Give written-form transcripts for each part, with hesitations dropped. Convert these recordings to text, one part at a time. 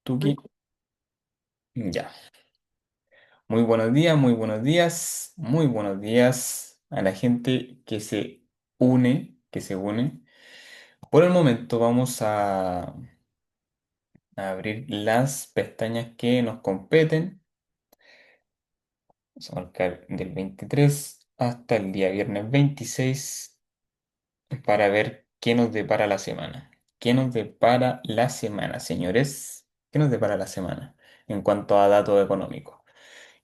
Tuki. Ya. Muy buenos días, muy buenos días, muy buenos días a la gente que se une. Por el momento vamos a abrir las pestañas que nos competen. Vamos a marcar del 23 hasta el día viernes 26 para ver qué nos depara la semana. ¿Qué nos depara la semana, señores? ¿Qué nos depara la semana en cuanto a datos económicos?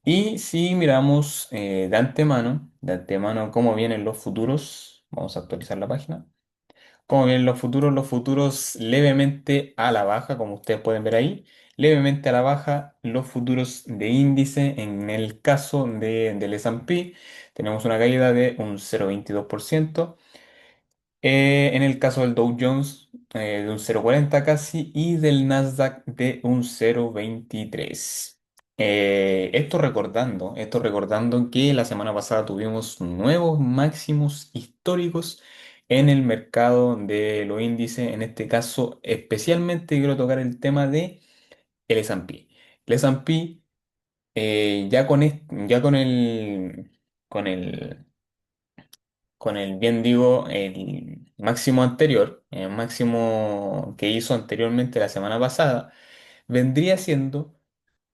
Y si miramos de antemano cómo vienen los futuros, vamos a actualizar la página. Cómo vienen los futuros levemente a la baja, como ustedes pueden ver ahí, levemente a la baja los futuros de índice. En el caso del S&P tenemos una caída de un 0,22%. En el caso del Dow Jones, de un 0,40 casi, y del Nasdaq de un 0,23. Esto recordando que la semana pasada tuvimos nuevos máximos históricos en el mercado de los índices. En este caso, especialmente quiero tocar el tema de el S&P. El S&P, ya con el, bien digo, el máximo anterior, el máximo que hizo anteriormente la semana pasada, vendría siendo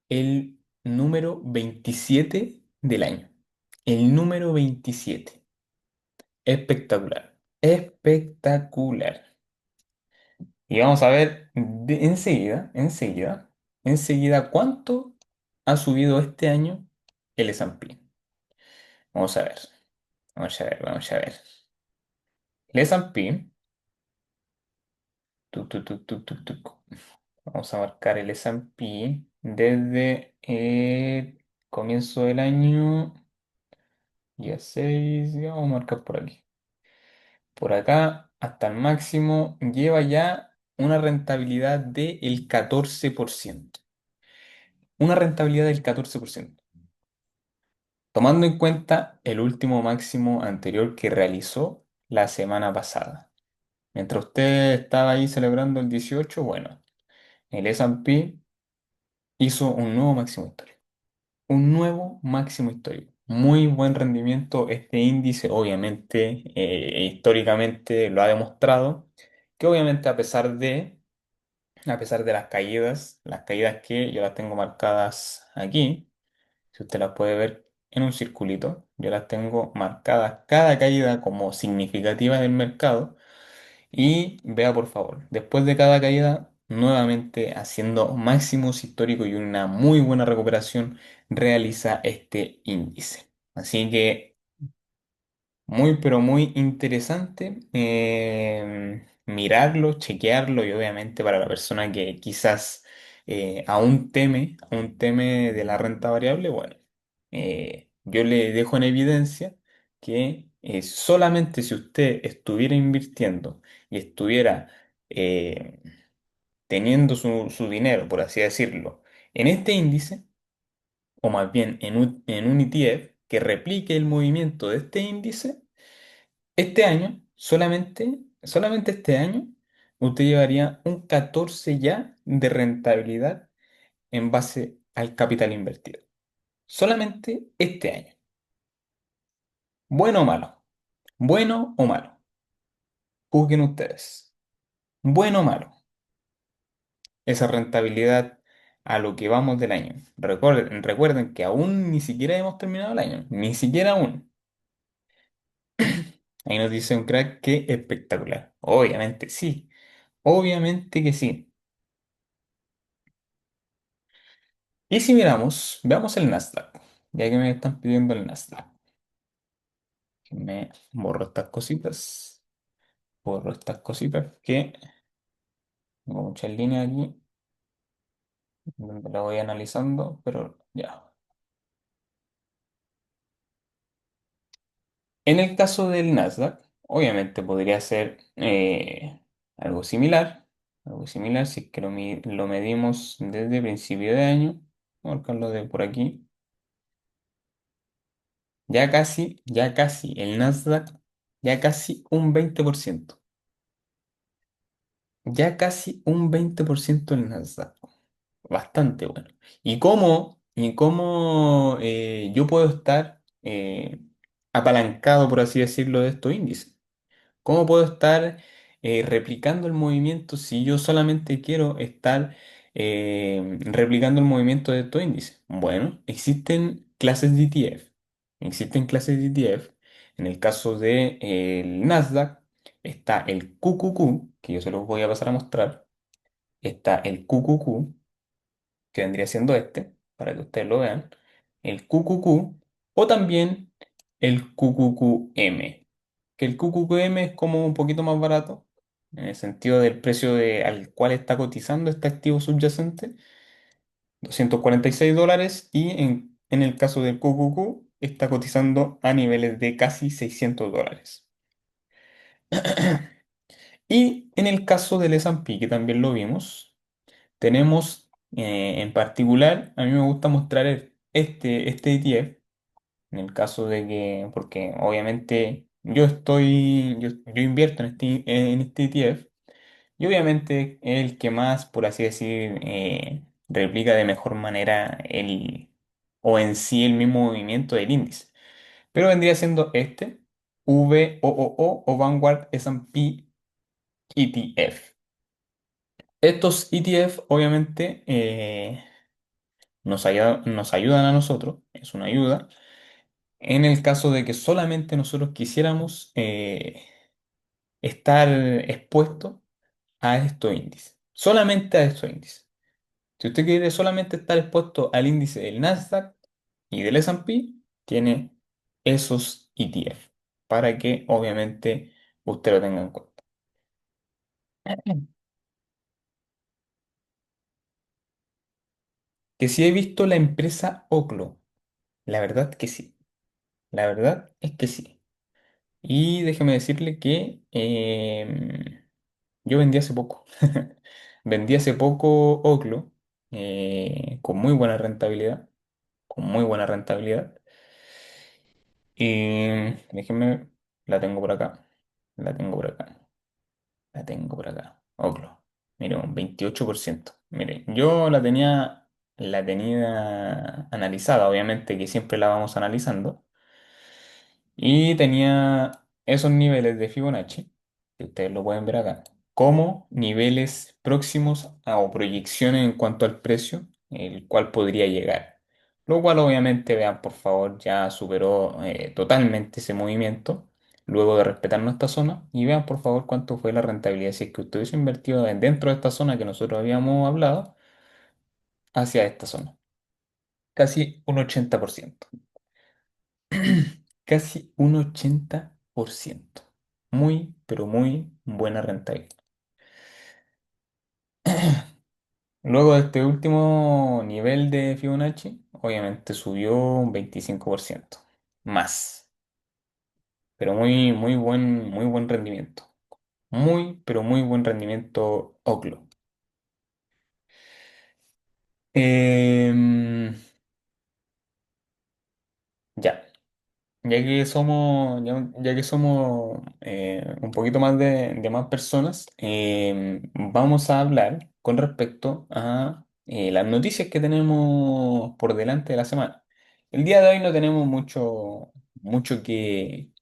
el número 27 del año. El número 27. Espectacular. Espectacular. Y vamos a ver enseguida cuánto ha subido este año el S&P. Vamos a ver, vamos a ver, vamos a ver. El S&P. Vamos a marcar el S&P desde el comienzo del año, día 6, ya vamos a marcar por aquí. Por acá, hasta el máximo, lleva ya una rentabilidad del 14%. Una rentabilidad del 14%. Tomando en cuenta el último máximo anterior que realizó la semana pasada. Mientras usted estaba ahí celebrando el 18, bueno, el S&P hizo un nuevo máximo histórico. Un nuevo máximo histórico. Muy buen rendimiento. Este índice, obviamente, históricamente lo ha demostrado, que obviamente a pesar de las caídas que yo las tengo marcadas aquí, si usted las puede ver en un circulito, yo las tengo marcadas cada caída como significativa del mercado. Y vea por favor, después de cada caída, nuevamente haciendo máximos históricos y una muy buena recuperación, realiza este índice. Así que muy, pero muy interesante mirarlo, chequearlo y obviamente para la persona que quizás aún teme de la renta variable, bueno, yo le dejo en evidencia que solamente si usted estuviera invirtiendo y estuviera eh, teniendo su dinero, por así decirlo, en este índice, o más bien en un ETF que replique el movimiento de este índice, este año, solamente este año, usted llevaría un 14 ya de rentabilidad en base al capital invertido. Solamente este año. Bueno o malo. Bueno o malo. Juzguen ustedes. Bueno o malo. Esa rentabilidad a lo que vamos del año. Recuerden que aún ni siquiera hemos terminado el año. Ni siquiera aún. Ahí nos dice un crack que espectacular. Obviamente sí. Obviamente que sí. Y si miramos, veamos el Nasdaq, ya que me están pidiendo el Nasdaq. Me borro estas cositas que tengo muchas líneas aquí, donde la voy analizando, pero ya. En el caso del Nasdaq, obviamente podría ser algo similar si es que lo medimos desde principio de año. Voy a marcarlo de por aquí. Ya casi, el Nasdaq, ya casi un 20%. Ya casi un 20% el Nasdaq. bastante bueno. ¿Y cómo yo puedo estar apalancado, por así decirlo, de estos índices? ¿Cómo puedo estar replicando el movimiento si yo solamente quiero estar replicando el movimiento de estos índices? Bueno, existen clases de ETF. Existen clases de ETF. En el caso del Nasdaq está el QQQ, que yo se los voy a pasar a mostrar. Está el QQQ, que vendría siendo este, para que ustedes lo vean. El QQQ o también el QQQM, que el QQQM es como un poquito más barato, en el sentido del precio al cual está cotizando este activo subyacente, $246, y en el caso del QQQ está cotizando a niveles de casi $600. Y en el caso del S&P, que también lo vimos, tenemos en particular, a mí me gusta mostrar este ETF, en el caso de que, porque obviamente yo invierto en este ETF, y obviamente es el que más, por así decir, replica de mejor manera o en sí el mismo movimiento del índice. Pero vendría siendo este, VOOO o Vanguard S&P ETF. Estos ETF obviamente nos ayudan a nosotros, es una ayuda, en el caso de que solamente nosotros quisiéramos estar expuestos a estos índices, solamente a estos índices. Si usted quiere solamente estar expuesto al índice del Nasdaq y del S&P, tiene esos ETF para que obviamente usted lo tenga en cuenta. Que si he visto la empresa Oclo, la verdad que sí, la verdad es que sí. Y déjeme decirle que yo vendí hace poco. Vendí hace poco Oclo con muy buena rentabilidad. Con muy buena rentabilidad. Y déjeme, la tengo por acá. La tengo por acá. La tengo por acá. Oclo. Mire, un 28%. Mire, yo la tenía analizada, obviamente que siempre la vamos analizando. Y tenía esos niveles de Fibonacci, que ustedes lo pueden ver acá, como niveles próximos o proyecciones en cuanto al precio, el cual podría llegar. Lo cual obviamente, vean por favor, ya superó totalmente ese movimiento, luego de respetar nuestra zona. Y vean por favor cuánto fue la rentabilidad si es que usted hubiese invertido dentro de esta zona que nosotros habíamos hablado, hacia esta zona. Casi un 80%. Casi un 80%. Muy, pero muy buena rentabilidad. Luego de este último nivel de Fibonacci, obviamente subió un 25% más. Pero muy buen rendimiento. Muy, pero muy buen rendimiento Oclo. Em, ya. Ya que somos un poquito más de más personas, vamos a hablar con respecto a las noticias que tenemos por delante de la semana. El día de hoy no tenemos mucho que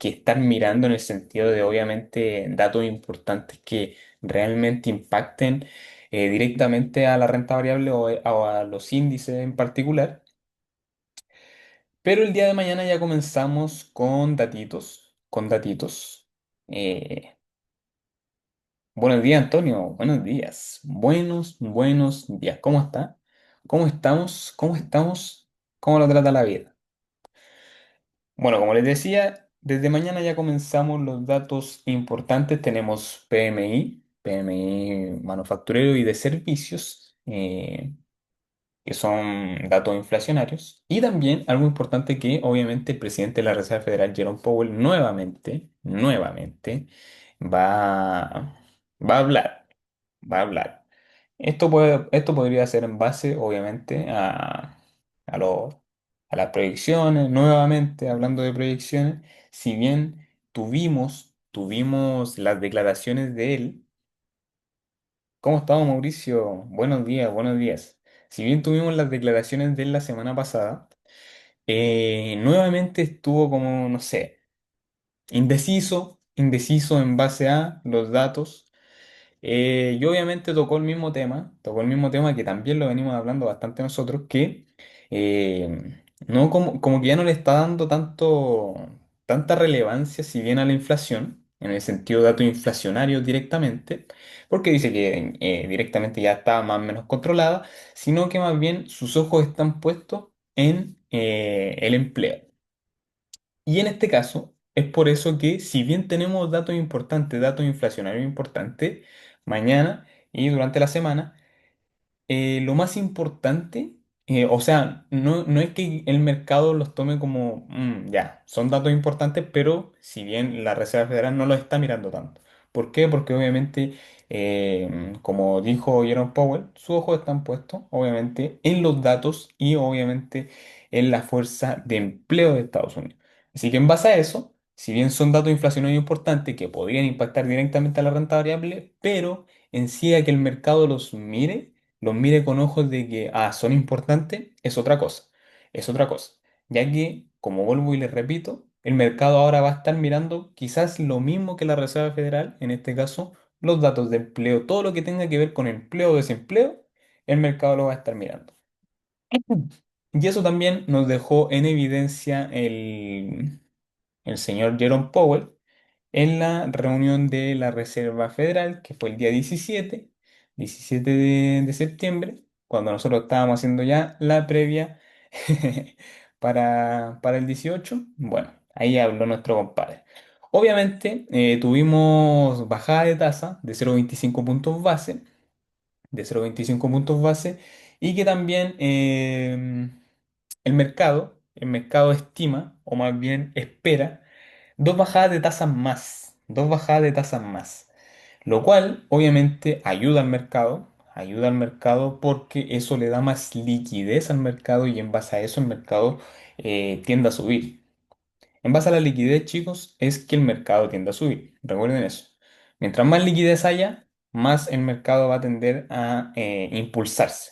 estar mirando en el sentido de, obviamente, datos importantes que realmente impacten directamente a la renta variable o a los índices en particular. Pero el día de mañana ya comenzamos con datitos, con datitos. Eh, Buenos días, Antonio. Buenos días. Buenos días. ¿Cómo está? ¿Cómo estamos? ¿Cómo estamos? ¿Cómo lo trata la vida? Bueno, como les decía, desde mañana ya comenzamos los datos importantes. Tenemos PMI manufacturero y de servicios. Que son datos inflacionarios. Y también algo importante que obviamente el presidente de la Reserva Federal, Jerome Powell, nuevamente va, va a hablar, va a hablar. Esto podría ser en base, obviamente, a, lo- a las proyecciones, nuevamente hablando de proyecciones, si bien tuvimos las declaraciones de él ¿Cómo estamos, Mauricio? Buenos días, buenos días. Si bien tuvimos las declaraciones de la semana pasada, nuevamente estuvo como, no sé, indeciso en base a los datos. Y obviamente tocó el mismo tema que también lo venimos hablando bastante nosotros, que no como que ya no le está dando tanta relevancia, si bien a la inflación, en el sentido de datos inflacionarios directamente, porque dice que directamente ya está más o menos controlada, sino que más bien sus ojos están puestos en el empleo. Y en este caso, es por eso que si bien tenemos datos importantes, datos inflacionarios importantes, mañana y durante la semana, lo más importante, o sea, no es que el mercado los tome como, ya, son datos importantes, pero si bien la Reserva Federal no los está mirando tanto. ¿Por qué? Porque obviamente, como dijo Jerome Powell, sus ojos están puestos, obviamente, en los datos y obviamente en la fuerza de empleo de Estados Unidos. Así que en base a eso, si bien son datos inflacionarios importantes que podrían impactar directamente a la renta variable, pero en sí a que el mercado los mire con ojos de que, son importantes, es otra cosa. Es otra cosa. Ya que, como vuelvo y les repito, el mercado ahora va a estar mirando quizás lo mismo que la Reserva Federal, en este caso, los datos de empleo, todo lo que tenga que ver con empleo o desempleo, el mercado lo va a estar mirando. Y eso también nos dejó en evidencia el señor Jerome Powell en la reunión de la Reserva Federal, que fue el día 17 de septiembre, cuando nosotros estábamos haciendo ya la previa para el 18. Bueno, ahí habló nuestro compadre. Obviamente, tuvimos bajada de tasa de 0,25 puntos base, y que también el mercado estima, o más bien espera, dos bajadas de tasas más, lo cual obviamente ayuda al mercado porque eso le da más liquidez al mercado y en base a eso el mercado tiende a subir. En base a la liquidez, chicos, es que el mercado tiende a subir. Recuerden eso. Mientras más liquidez haya, más el mercado va a tender a impulsarse.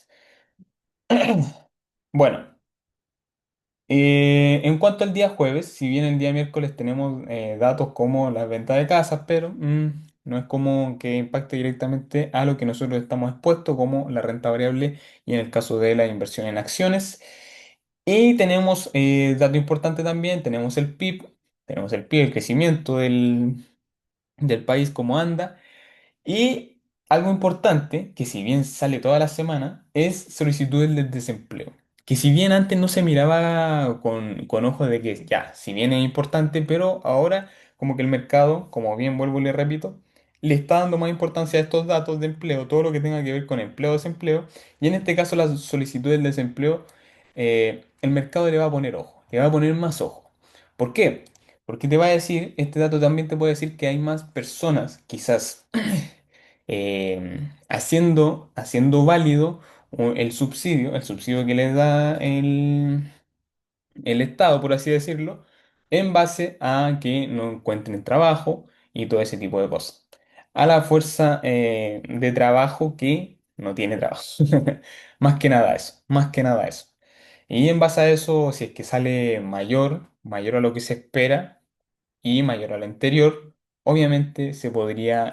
Bueno. En cuanto al día jueves, si bien el día miércoles tenemos datos como las ventas de casas, pero no es como que impacte directamente a lo que nosotros estamos expuestos, como la renta variable y en el caso de la inversión en acciones. Y tenemos dato importante también, tenemos el PIB, el crecimiento del país, cómo anda. Y algo importante, que si bien sale toda la semana, es solicitudes de desempleo. Que si bien antes no se miraba con ojos de que ya, si bien es importante, pero ahora como que el mercado, como bien vuelvo y le repito, le está dando más importancia a estos datos de empleo, todo lo que tenga que ver con empleo o desempleo. Y en este caso las solicitudes de desempleo, el mercado le va a poner ojo, le va a poner más ojo. ¿Por qué? Porque te va a decir, este dato también te puede decir que hay más personas, quizás haciendo válido el subsidio que les da el Estado, por así decirlo, en base a que no encuentren trabajo y todo ese tipo de cosas. A la fuerza de trabajo que no tiene trabajo. Más que nada eso, más que nada eso. Y en base a eso, si es que sale mayor a lo que se espera, y mayor a la anterior, obviamente se podría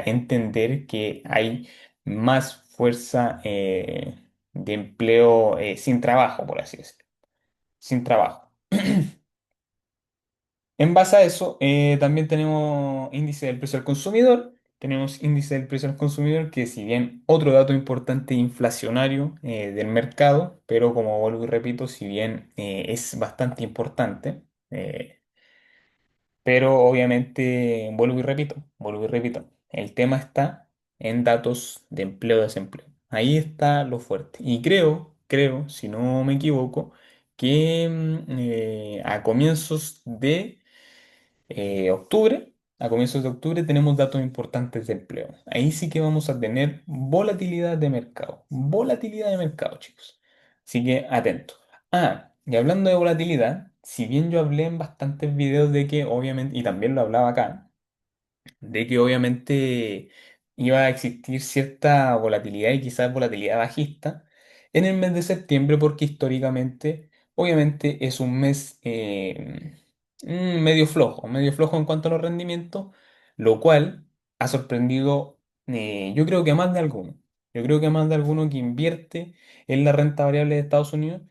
entender que hay más fuerza de empleo sin trabajo, por así decirlo, sin trabajo. En base a eso, también tenemos índice del precio al consumidor. Tenemos índice del precio al consumidor, que si bien otro dato importante inflacionario del mercado, pero como vuelvo y repito, si bien es bastante importante, pero obviamente, vuelvo y repito, el tema está en datos de empleo-desempleo. Ahí está lo fuerte. Y creo, si no me equivoco, que octubre, a comienzos de octubre tenemos datos importantes de empleo. Ahí sí que vamos a tener volatilidad de mercado, chicos. Así que atento. Y hablando de volatilidad, si bien yo hablé en bastantes videos de que obviamente, y también lo hablaba acá, de que obviamente iba a existir cierta volatilidad y quizás volatilidad bajista en el mes de septiembre porque históricamente, obviamente es un mes medio flojo en cuanto a los rendimientos, lo cual ha sorprendido, yo creo que a más de alguno. Yo creo que a más de alguno que invierte en la renta variable de Estados Unidos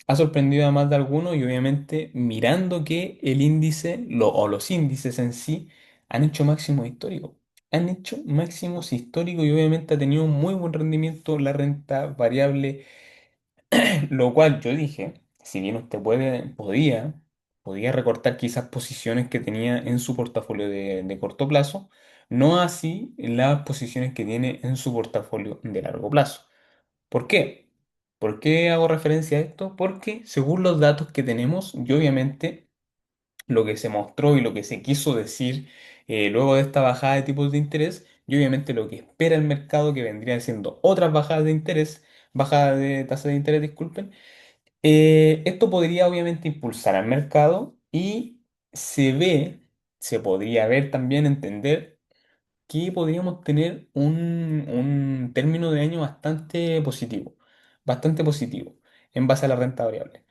ha sorprendido a más de algunos y obviamente mirando que el índice o los índices en sí han hecho máximos históricos. Han hecho máximos históricos y obviamente ha tenido un muy buen rendimiento la renta variable, lo cual yo dije, si bien usted podía recortar quizás posiciones que tenía en su portafolio de corto plazo, no así las posiciones que tiene en su portafolio de largo plazo. ¿Por qué? ¿Por qué hago referencia a esto? Porque según los datos que tenemos, y obviamente lo que se mostró y lo que se quiso decir luego de esta bajada de tipos de interés, y obviamente lo que espera el mercado, que vendrían siendo otras bajadas de interés, bajadas de tasa de interés, disculpen, esto podría obviamente impulsar al mercado y se ve, se podría ver también, entender que podríamos tener un término de año bastante positivo en base a la renta variable.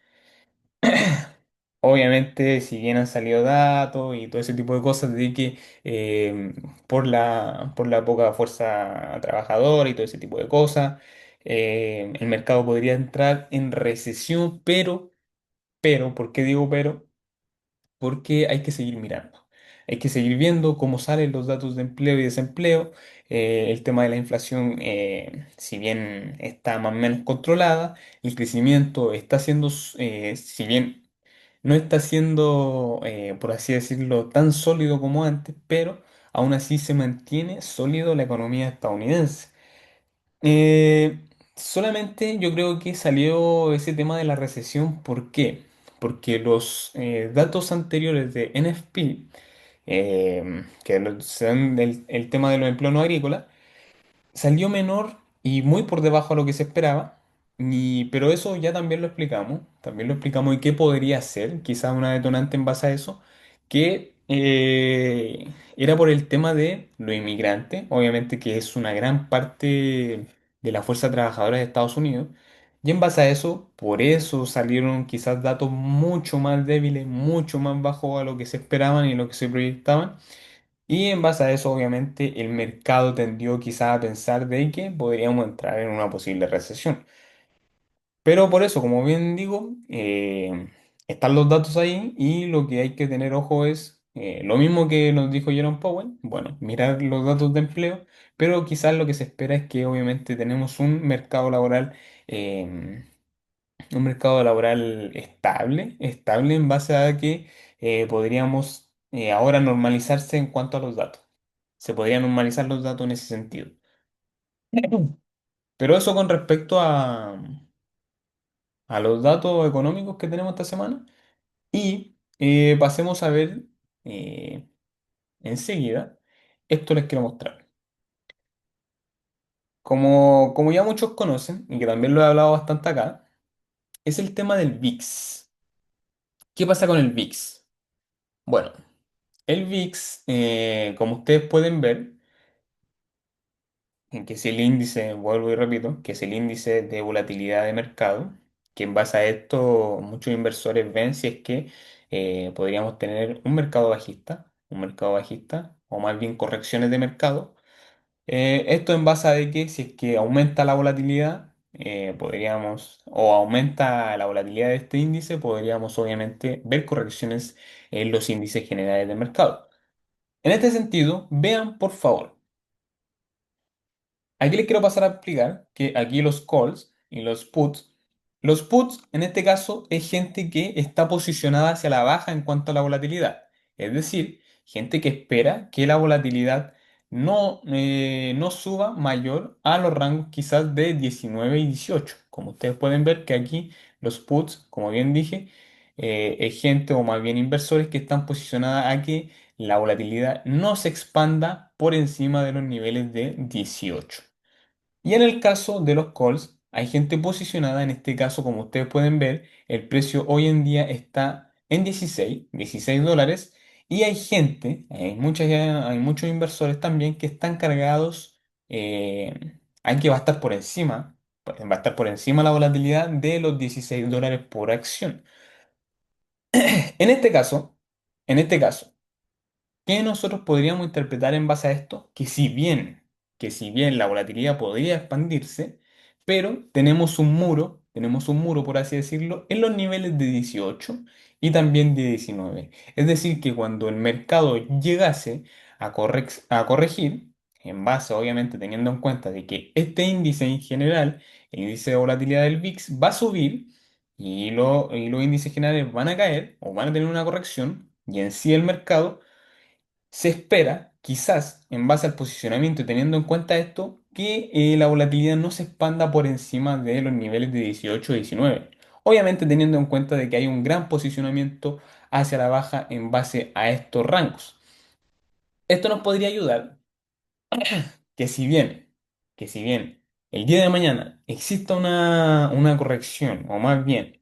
Obviamente, si bien han salido datos y todo ese tipo de cosas de que por la poca fuerza trabajadora y todo ese tipo de cosas, el mercado podría entrar en recesión, ¿por qué digo pero? Porque hay que seguir mirando. Hay que seguir viendo cómo salen los datos de empleo y desempleo. El tema de la inflación, si bien está más o menos controlada, el crecimiento está siendo, si bien no está siendo, por así decirlo, tan sólido como antes, pero aún así se mantiene sólido la economía estadounidense. Eh, Solamente yo creo que salió ese tema de la recesión. ¿Por qué? Porque los datos anteriores de NFP, se dan el tema de los empleos no agrícolas, salió menor y muy por debajo a lo que se esperaba, pero eso ya también lo explicamos y qué podría ser, quizás una detonante en base a eso, que era por el tema de los inmigrantes, obviamente que es una gran parte de la fuerza trabajadora de Estados Unidos, y en base a eso, por eso salieron quizás datos mucho más débiles, mucho más bajos a lo que se esperaban y lo que se proyectaban. Y en base a eso, obviamente, el mercado tendió quizás a pensar de que podríamos entrar en una posible recesión. Pero por eso, como bien digo, están los datos ahí y lo que hay que tener ojo es lo mismo que nos dijo Jerome Powell, bueno, mirar los datos de empleo, pero quizás lo que se espera es que obviamente tenemos eh, un mercado laboral estable en base a que podríamos ahora normalizarse en cuanto a los datos. Se podrían normalizar los datos en ese sentido. Pero eso con respecto a los datos económicos que tenemos esta semana. Y pasemos a ver eh, enseguida. Esto les quiero mostrar. Como ya muchos conocen, y que también lo he hablado bastante acá, es el tema del VIX. ¿Qué pasa con el VIX? Bueno, el VIX, como ustedes pueden ver, en que es el índice, vuelvo y repito, que es el índice de volatilidad de mercado, que en base a esto muchos inversores ven si es que podríamos tener un mercado bajista, o más bien correcciones de mercado. Esto en base a de que si es que aumenta la volatilidad, o aumenta la volatilidad de este índice, podríamos obviamente ver correcciones en los índices generales de mercado. En este sentido, vean por favor. Aquí les quiero pasar a explicar que aquí los calls y los puts en este caso es gente que está posicionada hacia la baja en cuanto a la volatilidad. Es decir, gente que espera que la volatilidad no suba mayor a los rangos quizás de 19 y 18. Como ustedes pueden ver que aquí los puts, como bien dije, es gente o más bien inversores que están posicionadas a que la volatilidad no se expanda por encima de los niveles de 18. Y en el caso de los calls, hay gente posicionada, en este caso, como ustedes pueden ver, el precio hoy en día está en 16 dólares, Y hay gente, hay muchos inversores también que están cargados, hay que va a estar por encima, va a estar por encima la volatilidad de los $16 por acción. En este caso, en este caso, ¿qué nosotros podríamos interpretar en base a esto? Que si bien la volatilidad podría expandirse, pero tenemos un muro, por así decirlo, en los niveles de 18 y también de 19. Es decir, que cuando el mercado llegase a corregir, en base, obviamente, teniendo en cuenta de que este índice en general, el índice de volatilidad del VIX, va a subir y los índices generales van a caer o van a tener una corrección, y en sí el mercado se espera, quizás en base al posicionamiento y teniendo en cuenta esto, que la volatilidad no se expanda por encima de los niveles de 18 o 19. Obviamente teniendo en cuenta de que hay un gran posicionamiento hacia la baja en base a estos rangos. Esto nos podría ayudar que si bien, que si bien el día de mañana exista una corrección, o más bien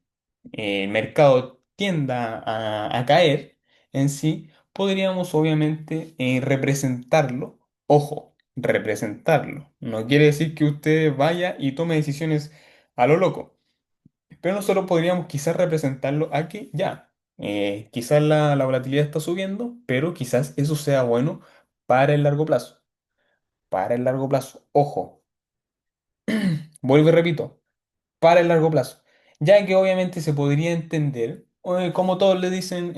el mercado tienda a caer en sí, podríamos obviamente representarlo. Ojo, representarlo. No quiere decir que usted vaya y tome decisiones a lo loco, pero nosotros podríamos quizás representarlo a que ya, quizás la volatilidad está subiendo, pero quizás eso sea bueno para el largo plazo, para el largo plazo. Ojo, vuelvo y repito, para el largo plazo. Ya que obviamente se podría entender, como todos le dicen,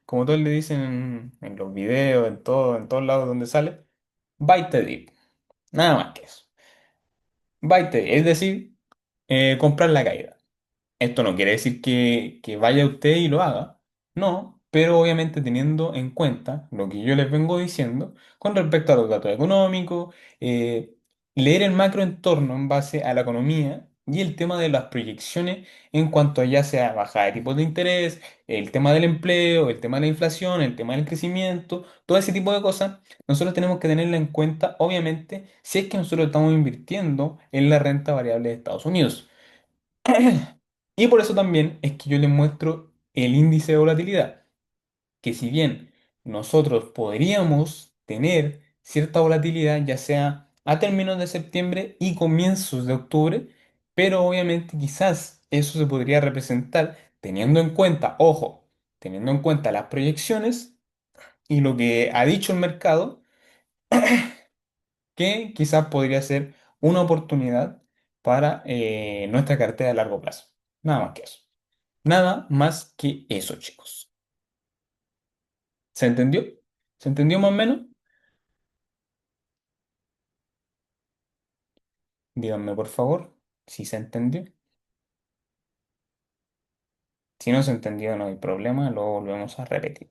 como todos le dicen en los videos, en todos lados donde sale, buy the dip. Nada más que eso. Buy the dip, es decir, comprar la caída. Esto no quiere decir que vaya usted y lo haga, no, pero obviamente teniendo en cuenta lo que yo les vengo diciendo con respecto a los datos económicos, leer el macroentorno en base a la economía y el tema de las proyecciones en cuanto a ya sea bajada de tipos de interés, el tema del empleo, el tema de la inflación, el tema del crecimiento, todo ese tipo de cosas, nosotros tenemos que tenerla en cuenta, obviamente, si es que nosotros estamos invirtiendo en la renta variable de Estados Unidos. Y por eso también es que yo les muestro el índice de volatilidad, que si bien nosotros podríamos tener cierta volatilidad, ya sea a términos de septiembre y comienzos de octubre, pero obviamente quizás eso se podría representar teniendo en cuenta, ojo, teniendo en cuenta las proyecciones y lo que ha dicho el mercado, que quizás podría ser una oportunidad para nuestra cartera a largo plazo. Nada más que eso. Nada más que eso, chicos. ¿Se entendió? ¿Se entendió más o menos? Díganme, por favor, si se entendió. Si no se entendió, no hay problema, lo volvemos a repetir.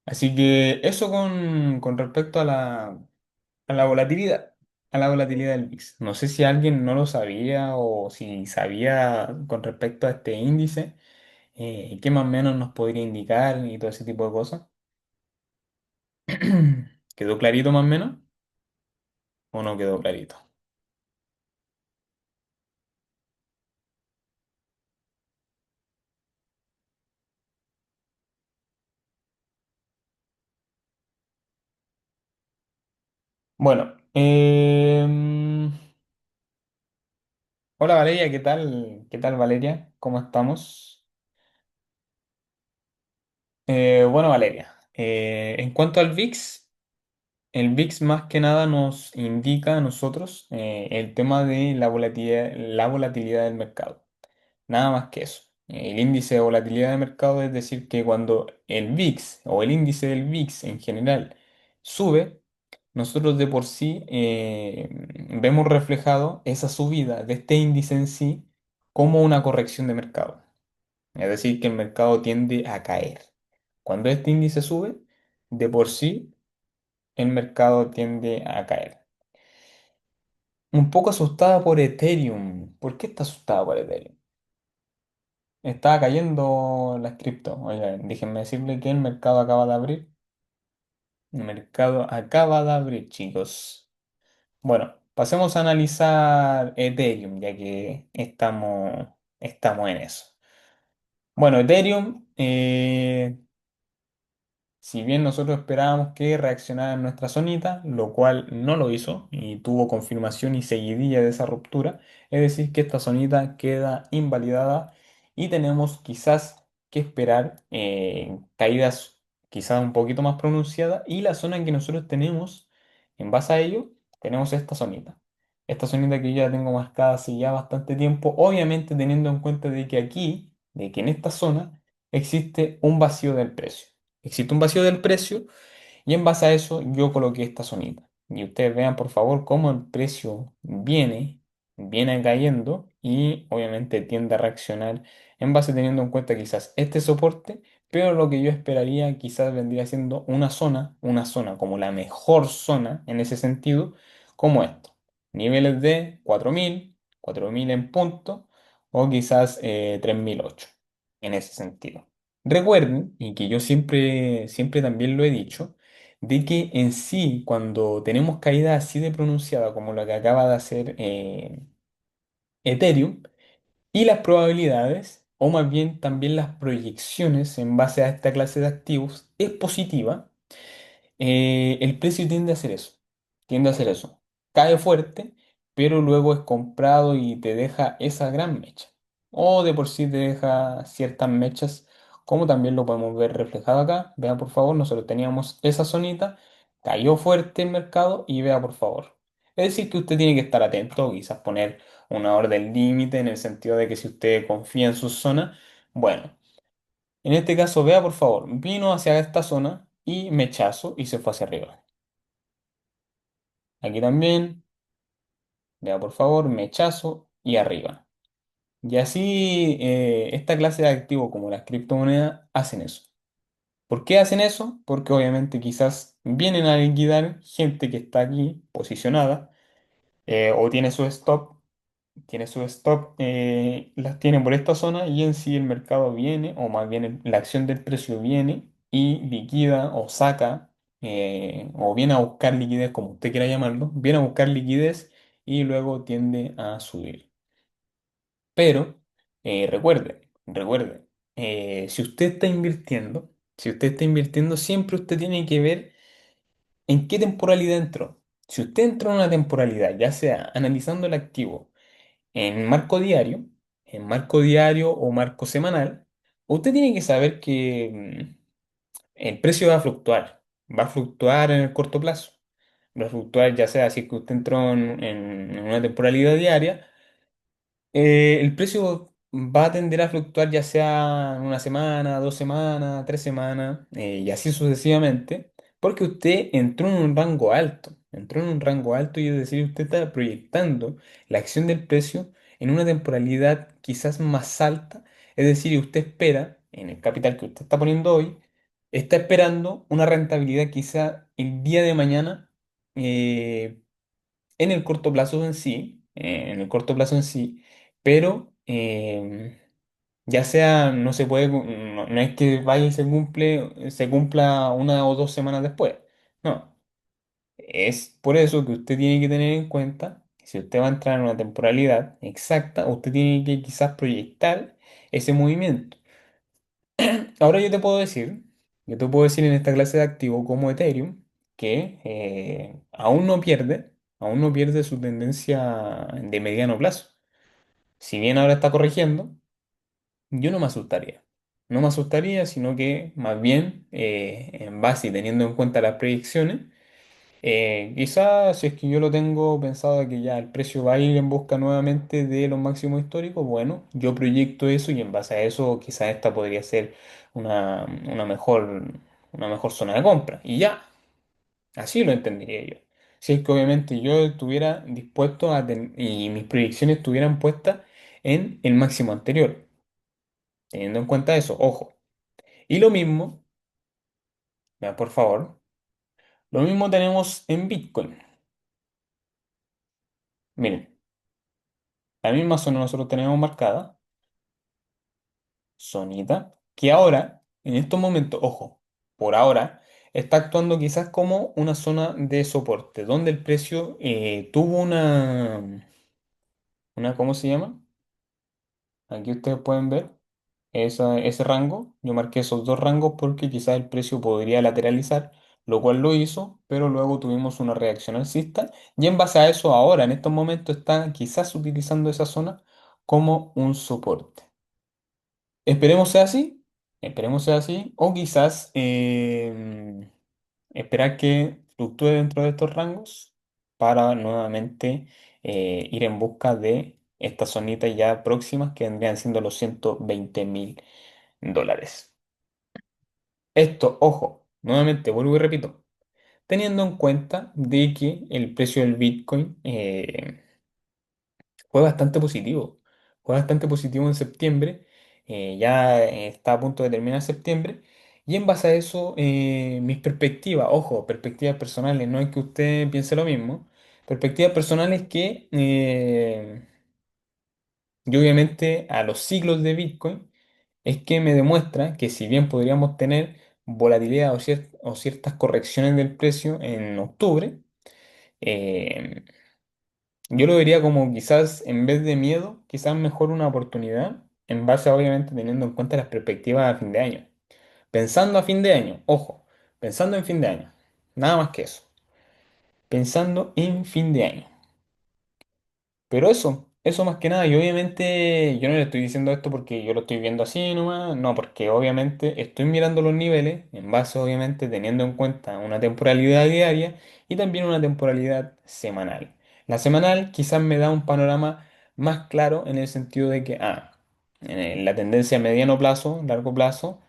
Así que eso con respecto a la volatilidad, a la volatilidad del VIX. No sé si alguien no lo sabía o si sabía con respecto a este índice, qué más o menos nos podría indicar y todo ese tipo de cosas. ¿Quedó clarito más o menos o no quedó clarito? Bueno, hola Valeria, ¿qué tal? ¿Qué tal Valeria? ¿Cómo estamos? Bueno Valeria, en cuanto al VIX, el VIX más que nada nos indica a nosotros el tema de la volatilidad del mercado. Nada más que eso. El índice de volatilidad del mercado es decir que cuando el VIX o el índice del VIX en general sube, nosotros de por sí vemos reflejado esa subida de este índice en sí como una corrección de mercado. Es decir, que el mercado tiende a caer. Cuando este índice sube, de por sí el mercado tiende a caer. Un poco asustada por Ethereum. ¿Por qué está asustada por Ethereum? Estaba cayendo las cripto. Oigan, déjenme decirle que el mercado acaba de abrir. El mercado acaba de abrir, chicos. Bueno, pasemos a analizar Ethereum, ya que estamos en eso. Bueno, Ethereum, si bien nosotros esperábamos que reaccionara en nuestra zonita, lo cual no lo hizo y tuvo confirmación y seguidilla de esa ruptura, es decir, que esta zonita queda invalidada y tenemos quizás que esperar caídas quizás un poquito más pronunciadas y la zona que nosotros tenemos, en base a ello, tenemos esta zonita. Esta zonita que yo ya tengo marcada hace ya bastante tiempo, obviamente teniendo en cuenta de que aquí, de que en esta zona, existe un vacío del precio. Existe un vacío del precio y en base a eso yo coloqué esta zonita. Y ustedes vean por favor cómo el precio viene cayendo y obviamente tiende a reaccionar en base teniendo en cuenta quizás este soporte, pero lo que yo esperaría quizás vendría siendo una zona como la mejor zona en ese sentido, como esto. Niveles de 4.000 en punto o quizás 3.008 en ese sentido. Recuerden, y que yo siempre también lo he dicho, de que en sí, cuando tenemos caída así de pronunciada como la que acaba de hacer Ethereum, y las probabilidades, o más bien también las proyecciones en base a esta clase de activos, es positiva, el precio tiende a hacer eso. Tiende a hacer eso. Cae fuerte, pero luego es comprado y te deja esa gran mecha. O de por sí te deja ciertas mechas, como también lo podemos ver reflejado acá. Vea por favor, nosotros teníamos esa zonita, cayó fuerte el mercado y vea por favor. Es decir, que usted tiene que estar atento, quizás poner una orden límite en el sentido de que si usted confía en su zona, bueno. En este caso, vea por favor, vino hacia esta zona y mechazo y se fue hacia arriba. Aquí también, vea por favor, mechazo y arriba. Y así esta clase de activos como las criptomonedas hacen eso. ¿Por qué hacen eso? Porque obviamente quizás vienen a liquidar gente que está aquí posicionada o tiene su stop, las tiene por esta zona y en sí el mercado viene, o más bien la acción del precio viene y liquida o saca, o viene a buscar liquidez, como usted quiera llamarlo, viene a buscar liquidez y luego tiende a subir. Pero recuerde, si usted está invirtiendo, siempre usted tiene que ver en qué temporalidad entró. Si usted entró en una temporalidad, ya sea analizando el activo, en marco diario, en marco diario o marco semanal, usted tiene que saber que el precio va a fluctuar en el corto plazo, va a fluctuar ya sea si es que usted entró en una temporalidad diaria el precio va a tender a fluctuar ya sea en una semana, 2 semanas, 3 semanas y así sucesivamente, porque usted entró en un rango alto, entró en un rango alto y es decir, usted está proyectando la acción del precio en una temporalidad quizás más alta, es decir, usted espera, en el capital que usted está poniendo hoy, está esperando una rentabilidad quizá el día de mañana eh, en el corto plazo en sí, pero ya sea no se puede, no es que vaya y se cumpla 1 o 2 semanas después. No, es por eso que usted tiene que tener en cuenta que si usted va a entrar en una temporalidad exacta, usted tiene que quizás proyectar ese movimiento. Ahora yo te puedo decir en esta clase de activo como Ethereum, que aún no pierde su tendencia de mediano plazo. Si bien ahora está corrigiendo, yo no me asustaría. No me asustaría, sino que más bien, en base y teniendo en cuenta las proyecciones, quizás si es que yo lo tengo pensado de que ya el precio va a ir en busca nuevamente de los máximos históricos, bueno, yo proyecto eso y en base a eso quizás esta podría ser una mejor zona de compra. Y ya, así lo entendería yo. Si es que obviamente yo estuviera dispuesto y mis proyecciones estuvieran puestas en el máximo anterior, teniendo en cuenta eso, ojo. Y lo mismo, vean por favor, lo mismo tenemos en Bitcoin. Miren, la misma zona nosotros tenemos marcada zonita, que ahora, en estos momentos, ojo, por ahora, está actuando quizás como una zona de soporte, donde el precio tuvo ¿cómo se llama? Aquí ustedes pueden ver ese rango. Yo marqué esos dos rangos porque quizás el precio podría lateralizar, lo cual lo hizo, pero luego tuvimos una reacción alcista y en base a eso ahora, en estos momentos, está quizás utilizando esa zona como un soporte. Esperemos sea así, esperemos sea así, o quizás esperar que fluctúe dentro de estos rangos para nuevamente ir en busca de estas zonitas ya próximas que vendrían siendo los $120.000. Esto, ojo, nuevamente vuelvo y repito, teniendo en cuenta de que el precio del Bitcoin fue bastante positivo. Fue bastante positivo en septiembre. Ya está a punto de terminar septiembre. Y en base a eso, mis perspectivas, ojo, perspectivas personales, no es que usted piense lo mismo. Perspectivas personales que yo obviamente a los ciclos de Bitcoin es que me demuestra que si bien podríamos tener volatilidad o ciertas correcciones del precio en octubre, eh, yo lo vería como quizás en vez de miedo, quizás mejor una oportunidad, en base a, obviamente teniendo en cuenta las perspectivas a fin de año. Pensando a fin de año, ojo, pensando en fin de año, nada más que eso, pensando en fin de año. Pero eso más que nada, y obviamente yo no le estoy diciendo esto porque yo lo estoy viendo así nomás, no, porque obviamente estoy mirando los niveles en base obviamente teniendo en cuenta una temporalidad diaria y también una temporalidad semanal. La semanal quizás me da un panorama más claro en el sentido de que, en la tendencia a mediano plazo, largo plazo,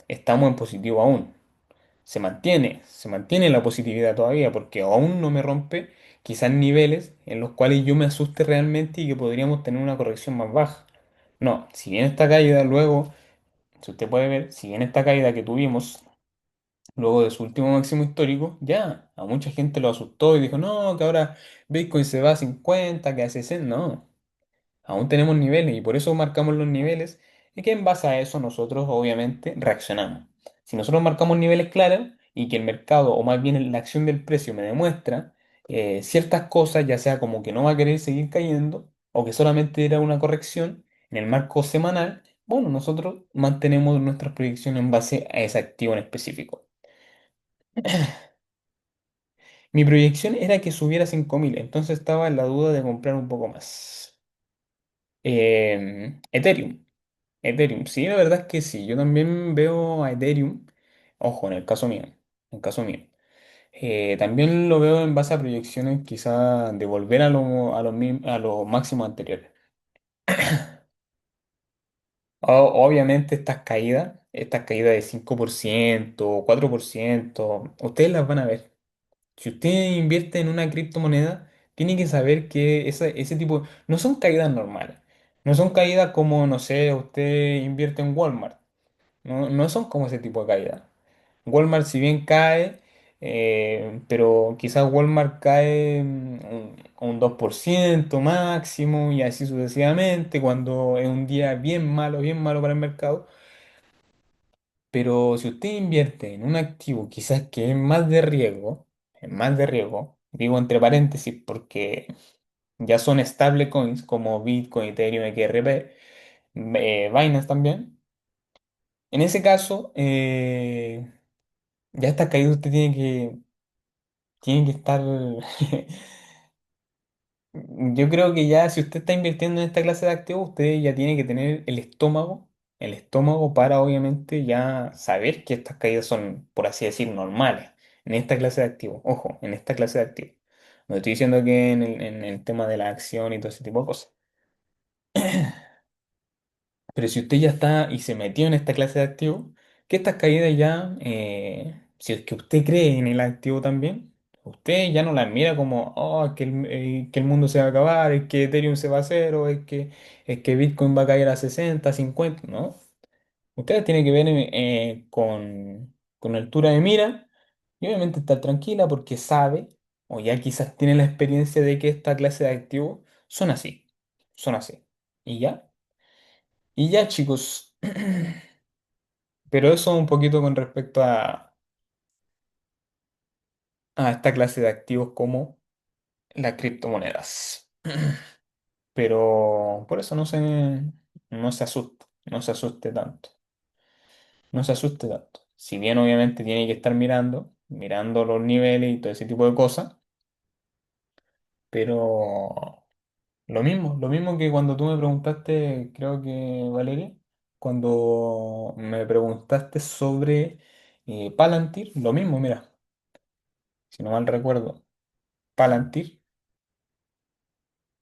estamos en positivo aún, se mantiene la positividad todavía, porque aún no me rompe quizás niveles en los cuales yo me asuste realmente y que podríamos tener una corrección más baja. No, si bien esta caída luego, si usted puede ver, si bien esta caída que tuvimos luego de su último máximo histórico, ya a mucha gente lo asustó y dijo, no, que ahora Bitcoin se va a 50, que a 60, no. Aún tenemos niveles y por eso marcamos los niveles y que en base a eso nosotros obviamente reaccionamos. Si nosotros marcamos niveles claros y que el mercado o más bien la acción del precio me demuestra ciertas cosas, ya sea como que no va a querer seguir cayendo o que solamente era una corrección en el marco semanal, bueno, nosotros mantenemos nuestras proyecciones en base a ese activo en específico. Mi proyección era que subiera a 5.000, entonces estaba en la duda de comprar un poco más. Ethereum. Ethereum, sí, la verdad es que sí. Yo también veo a Ethereum, ojo, en el caso mío, en el caso mío. También lo veo en base a proyecciones quizá de volver a los máximos anteriores. Obviamente estas caídas de 5%, 4%, ustedes las van a ver. Si usted invierte en una criptomoneda, tiene que saber que ese tipo no son caídas normales. No son caídas como, no sé, usted invierte en Walmart. No, no son como ese tipo de caída. Walmart si bien cae, pero quizás Walmart cae un 2% máximo y así sucesivamente cuando es un día bien malo para el mercado. Pero si usted invierte en un activo quizás que es más de riesgo, digo entre paréntesis porque ya son stablecoins como Bitcoin, Ethereum, XRP, Binance también. En ese caso, ya está caído, usted tiene que estar. Yo creo que ya si usted está invirtiendo en esta clase de activos, usted ya tiene que tener el estómago para obviamente ya saber que estas caídas son, por así decir, normales en esta clase de activos. Ojo, en esta clase de activos. No estoy diciendo que en el tema de la acción y todo ese tipo de cosas. Pero si usted ya está y se metió en esta clase de activos, que estas caídas ya, si es que usted cree en el activo también, usted ya no las mira como, oh, que el mundo se va a acabar, es que Ethereum se va a hacer, o es que Bitcoin va a caer a 60, 50, ¿no? Usted tiene que ver con altura de mira y obviamente estar tranquila porque sabe, o ya quizás tiene la experiencia de que esta clase de activos son así, son así. Y ya. Y ya, chicos. Pero eso un poquito con respecto a a esta clase de activos como las criptomonedas. Pero por eso no se asuste, no se asuste tanto, no se asuste tanto. Si bien obviamente tiene que estar mirando los niveles y todo ese tipo de cosas, pero lo mismo que cuando tú me preguntaste, creo que Valeria, cuando me preguntaste sobre Palantir, lo mismo, mira, si no mal recuerdo, Palantir,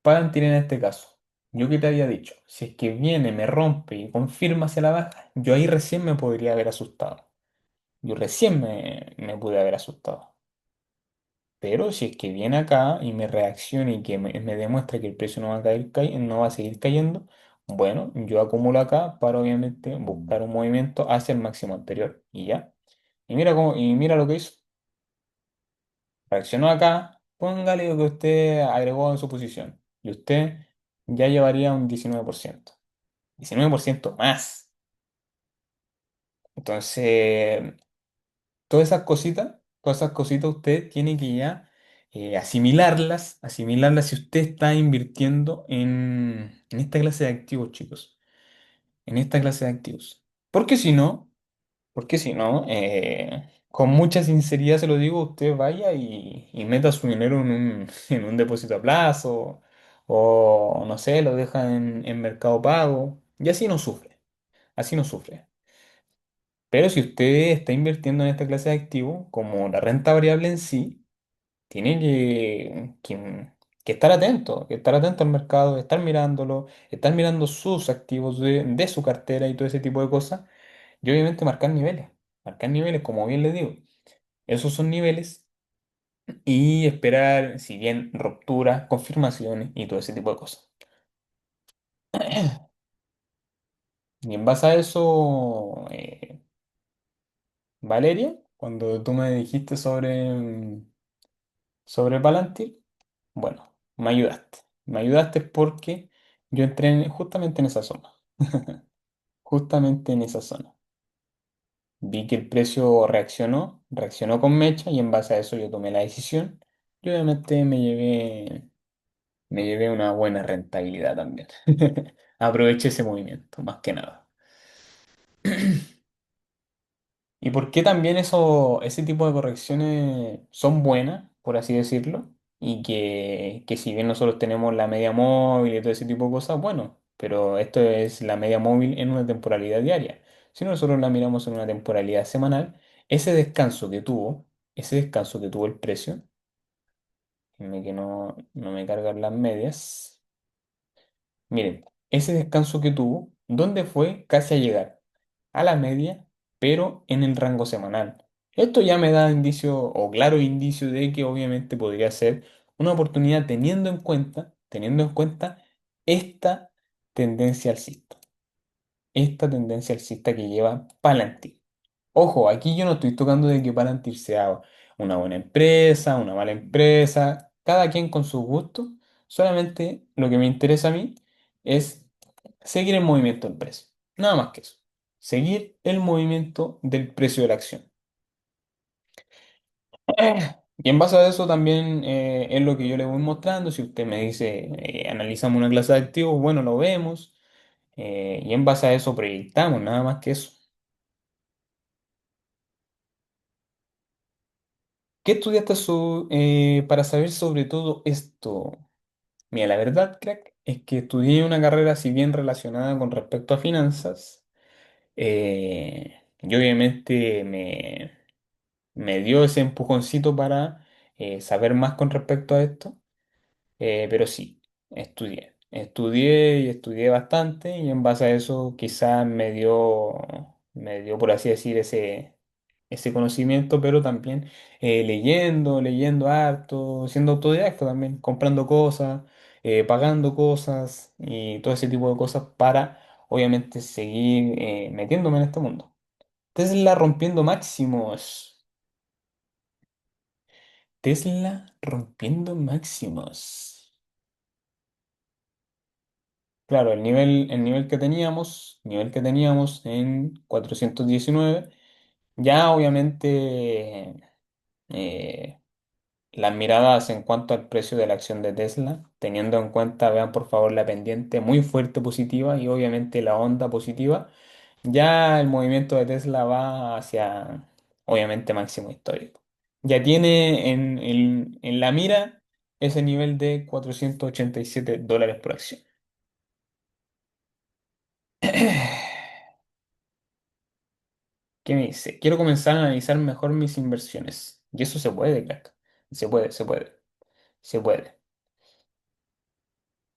Palantir en este caso. Yo que te había dicho, si es que viene, me rompe y confirma hacia la baja, yo ahí recién me podría haber asustado. Yo recién me pude haber asustado. Pero si es que viene acá y me reacciona y que me demuestra que el precio no va a caer, no va a seguir cayendo, bueno, yo acumulo acá para obviamente buscar un movimiento hacia el máximo anterior. Y ya. Y mira lo que hizo. Reaccionó acá, póngale lo que usted agregó en su posición. Y usted ya llevaría un 19%. 19% más. Entonces, todas esas cositas usted tiene que ya asimilarlas si usted está invirtiendo en esta clase de activos, chicos, en esta clase de activos. Porque si no, con mucha sinceridad se lo digo, usted vaya y meta su dinero en un depósito a plazo o no sé, lo deja en Mercado Pago y así no sufre. Pero si usted está invirtiendo en esta clase de activos, como la renta variable en sí, tiene que estar atento al mercado, estar mirando sus activos de su cartera y todo ese tipo de cosas, y obviamente marcar niveles, como bien les digo, esos son niveles, y esperar, si bien rupturas, confirmaciones y todo ese tipo de cosas. Y en base a eso, Valeria, cuando tú me dijiste sobre Palantir, bueno, me ayudaste. Me ayudaste porque yo entré justamente en esa zona. Justamente en esa zona. Vi que el precio reaccionó con mecha y en base a eso yo tomé la decisión y obviamente me llevé una buena rentabilidad también. Aproveché ese movimiento, más que nada. ¿Y por qué también ese tipo de correcciones son buenas, por así decirlo? Y que si bien nosotros tenemos la media móvil y todo ese tipo de cosas, bueno, pero esto es la media móvil en una temporalidad diaria. Si nosotros la miramos en una temporalidad semanal, ese descanso que tuvo, ese descanso que tuvo el precio, déjenme que no me cargan las medias. Miren, ese descanso que tuvo, ¿dónde fue? Casi a llegar a la media, pero en el rango semanal. Esto ya me da indicio o claro indicio de que obviamente podría ser una oportunidad teniendo en cuenta esta tendencia alcista, esta tendencia alcista que lleva Palantir. Ojo, aquí yo no estoy tocando de que Palantir sea una buena empresa, una mala empresa, cada quien con sus gustos. Solamente lo que me interesa a mí es seguir el movimiento del precio. Nada más que eso. Seguir el movimiento del precio de la acción. Y en base a eso también es lo que yo le voy mostrando. Si usted me dice, analizamos una clase de activos, bueno, lo vemos. Y en base a eso proyectamos, nada más que eso. ¿Qué estudiaste para saber sobre todo esto? Mira, la verdad, crack, es que estudié una carrera si bien relacionada con respecto a finanzas. Y obviamente me dio ese empujoncito para saber más con respecto a esto. Pero sí, estudié y estudié bastante y en base a eso quizás me dio por así decir, ese conocimiento, pero también leyendo harto, siendo autodidacta también, comprando cosas, pagando cosas y todo ese tipo de cosas para obviamente seguir metiéndome en este mundo. Tesla rompiendo máximos. Tesla rompiendo máximos. Claro, el nivel que teníamos en 419, ya obviamente las miradas en cuanto al precio de la acción de Tesla, teniendo en cuenta, vean por favor la pendiente muy fuerte positiva y obviamente la onda positiva, ya el movimiento de Tesla va hacia, obviamente, máximo histórico. Ya tiene en la mira ese nivel de $487 por acción. ¿Qué me dice? Quiero comenzar a analizar mejor mis inversiones. Y eso se puede, crack. Se puede, se puede, se puede.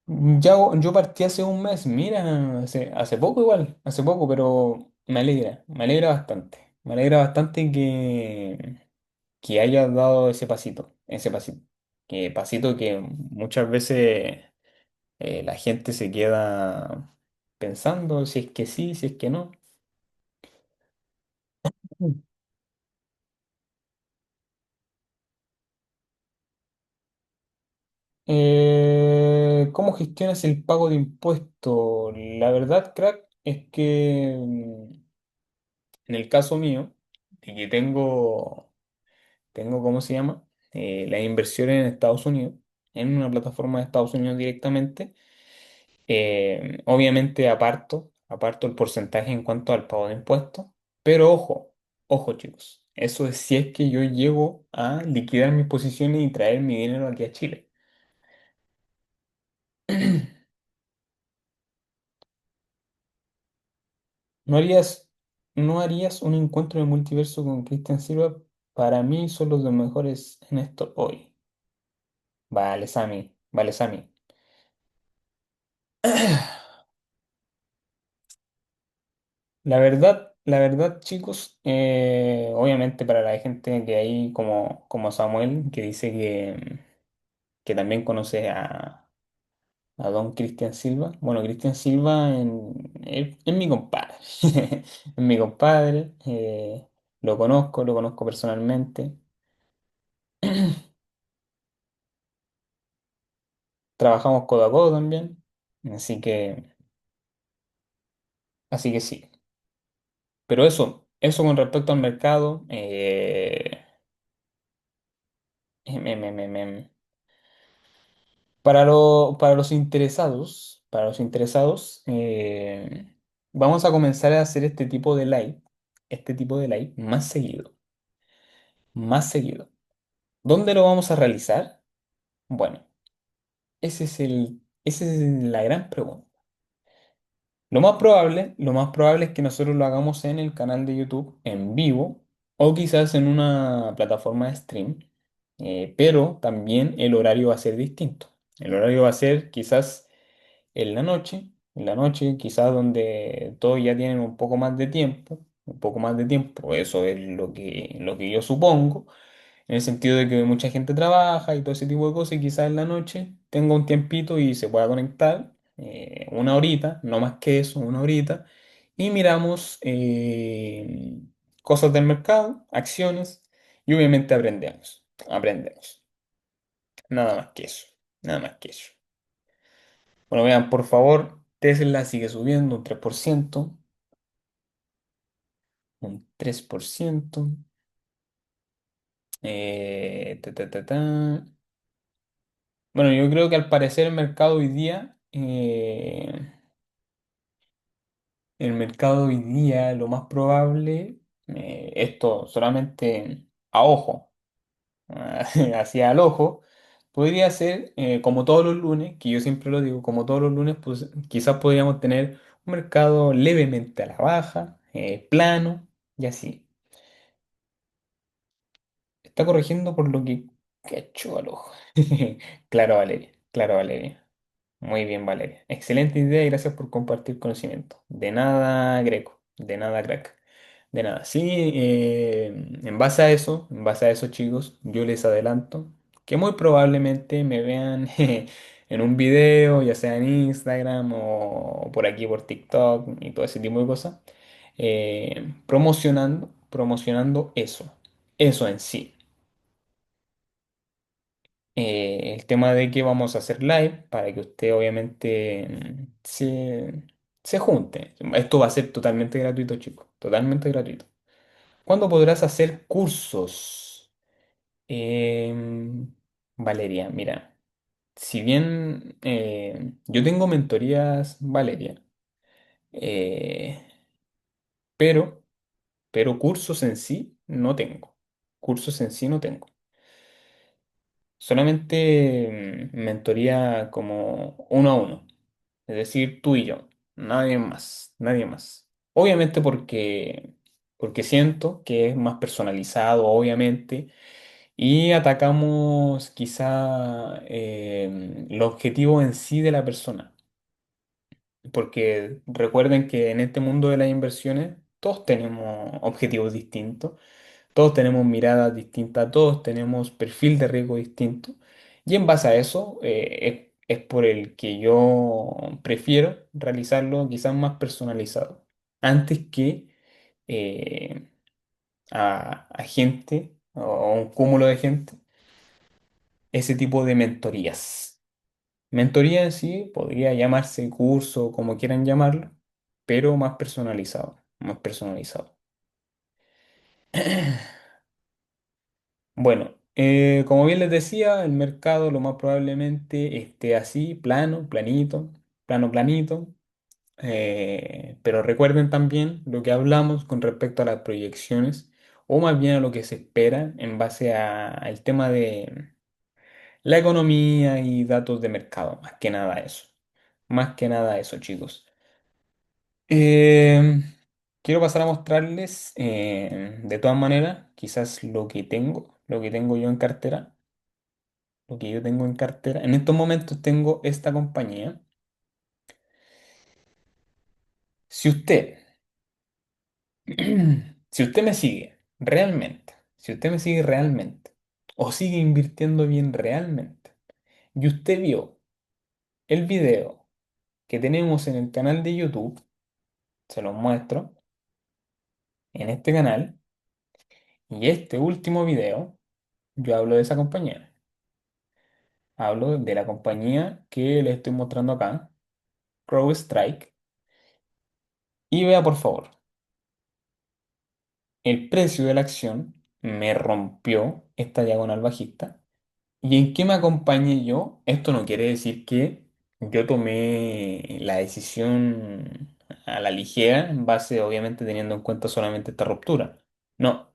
Ya, yo partí hace un mes, mira, hace poco igual, hace poco, pero me alegra bastante. Me alegra bastante que hayas dado ese pasito, ese pasito. Que pasito que muchas veces la gente se queda pensando si es que sí, si es que no. Mm. ¿Cómo gestionas el pago de impuestos? La verdad, crack, es que en el caso mío, de que tengo, ¿cómo se llama? Las inversiones en Estados Unidos, en una plataforma de Estados Unidos directamente. Obviamente aparto el porcentaje en cuanto al pago de impuestos, pero ojo, ojo chicos, eso es si es que yo llego a liquidar mis posiciones y traer mi dinero aquí a Chile. ¿No harías, no harías un encuentro de multiverso con Christian Silva? Para mí son los dos mejores en esto hoy. Vale, Sammy, vale, Sammy. La verdad, chicos, obviamente para la gente que hay como Samuel, que dice que también conoce a don Cristian Silva. Bueno, Cristian Silva es mi compadre. Es mi compadre, lo conozco personalmente. Trabajamos codo a codo también, así que, así que sí. Pero eso con respecto al mercado, em, em, em, em, para los interesados, vamos a comenzar a hacer este tipo de live más seguido, más seguido. ¿Dónde lo vamos a realizar? Bueno, esa es la gran pregunta. Lo más probable es que nosotros lo hagamos en el canal de YouTube en vivo o quizás en una plataforma de stream, pero también el horario va a ser distinto. El horario va a ser quizás en la noche, quizás donde todos ya tienen un poco más de tiempo, eso es lo que yo supongo, en el sentido de que mucha gente trabaja y todo ese tipo de cosas, y quizás en la noche tenga un tiempito y se pueda conectar, una horita, no más que eso, una horita, y miramos cosas del mercado, acciones, y obviamente aprendemos, nada más que eso, nada más que eso. Bueno, vean, por favor, Tesla sigue subiendo un 3%, un 3%. Ta, ta, ta, ta. Bueno, yo creo que al parecer el mercado hoy día, lo más probable, esto solamente a ojo, hacia al ojo, podría ser como todos los lunes, que yo siempre lo digo, como todos los lunes, pues quizás podríamos tener un mercado levemente a la baja, plano y así. Está corrigiendo por lo que cachó al ojo. Claro, Valeria, claro, Valeria. Muy bien, Valeria. Excelente idea y gracias por compartir conocimiento. De nada, Greco. De nada, crack. De nada. Sí, en base a eso, chicos, yo les adelanto que muy probablemente me vean en un video, ya sea en Instagram o por aquí por TikTok y todo ese tipo de cosas, promocionando eso en sí. El tema de que vamos a hacer live para que usted obviamente se junte. Esto va a ser totalmente gratuito, chicos. Totalmente gratuito. ¿Cuándo podrás hacer cursos? Em, Valeria, mira, si bien yo tengo mentorías, Valeria, eh, pero, pero cursos en sí no tengo. Cursos en sí no tengo. Solamente mentoría como uno a uno. Es decir, tú y yo. Nadie más. Nadie más. Obviamente porque siento que es más personalizado, obviamente. Y atacamos quizá el objetivo en sí de la persona. Porque recuerden que en este mundo de las inversiones todos tenemos objetivos distintos. Todos tenemos miradas distintas, todos tenemos perfil de riesgo distinto. Y en base a eso es por el que yo prefiero realizarlo quizás más personalizado, antes que eh, a gente o a un cúmulo de gente, ese tipo de mentorías. Mentoría en sí podría llamarse curso, como quieran llamarlo, pero más personalizado, más personalizado. Bueno, como bien les decía, el mercado lo más probablemente esté así, plano, planito, plano, planito. Pero recuerden también lo que hablamos con respecto a las proyecciones, o más bien a lo que se espera en base al tema de la economía y datos de mercado, más que nada eso. Más que nada eso, chicos. Eh, Quiero pasar a mostrarles, de todas maneras, quizás lo que tengo yo en cartera. Lo que yo tengo en cartera. En estos momentos tengo esta compañía. Si usted, si usted me sigue realmente, si usted me sigue realmente, o sigue invirtiendo bien realmente, y usted vio el video que tenemos en el canal de YouTube, se los muestro en este canal, y este último video, yo hablo de esa compañía. Hablo de la compañía que le estoy mostrando acá, CrowdStrike, y vea por favor. El precio de la acción me rompió esta diagonal bajista. ¿Y en qué me acompañé yo? Esto no quiere decir que yo tomé la decisión a la ligera, en base, obviamente, teniendo en cuenta solamente esta ruptura. No,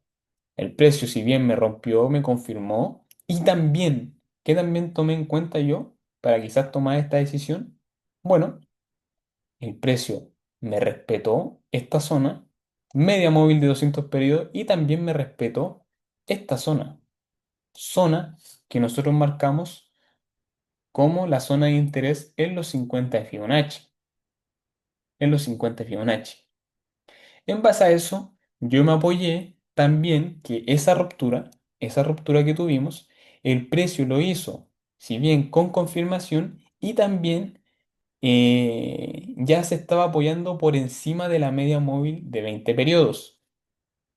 el precio, si bien me rompió, me confirmó. Y también, ¿qué también tomé en cuenta yo para quizás tomar esta decisión? Bueno, el precio me respetó esta zona, media móvil de 200 periodos, y también me respetó esta zona, zona que nosotros marcamos como la zona de interés en los 50 de Fibonacci, en los 50 de Fibonacci. En base a eso, yo me apoyé también que esa ruptura que tuvimos, el precio lo hizo, si bien con confirmación, y también ya se estaba apoyando por encima de la media móvil de 20 periodos,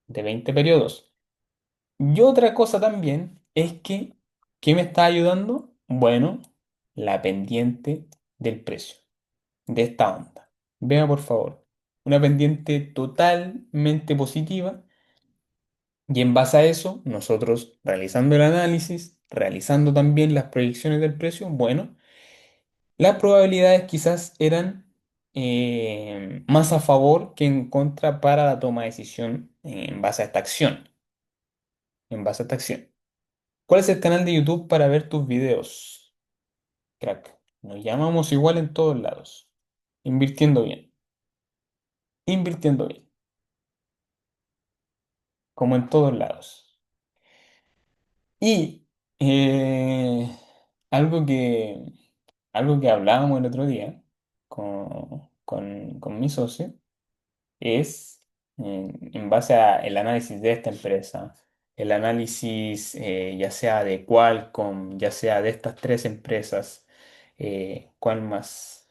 de 20 periodos. Y otra cosa también es que, ¿qué me está ayudando? Bueno, la pendiente del precio de esta onda. Vea por favor, una pendiente totalmente positiva, y en base a eso, nosotros realizando el análisis, realizando también las proyecciones del precio, bueno, las probabilidades quizás eran más a favor que en contra para la toma de decisión en base a esta acción. En base a esta acción. ¿Cuál es el canal de YouTube para ver tus videos? Crack. Nos llamamos igual en todos lados. Invirtiendo bien. Invirtiendo bien. Como en todos lados. Y eh, algo que, algo que hablábamos el otro día con mi socio es en base al análisis de esta empresa, el análisis ya sea de Qualcomm, ya sea de estas tres empresas, ¿cuál más?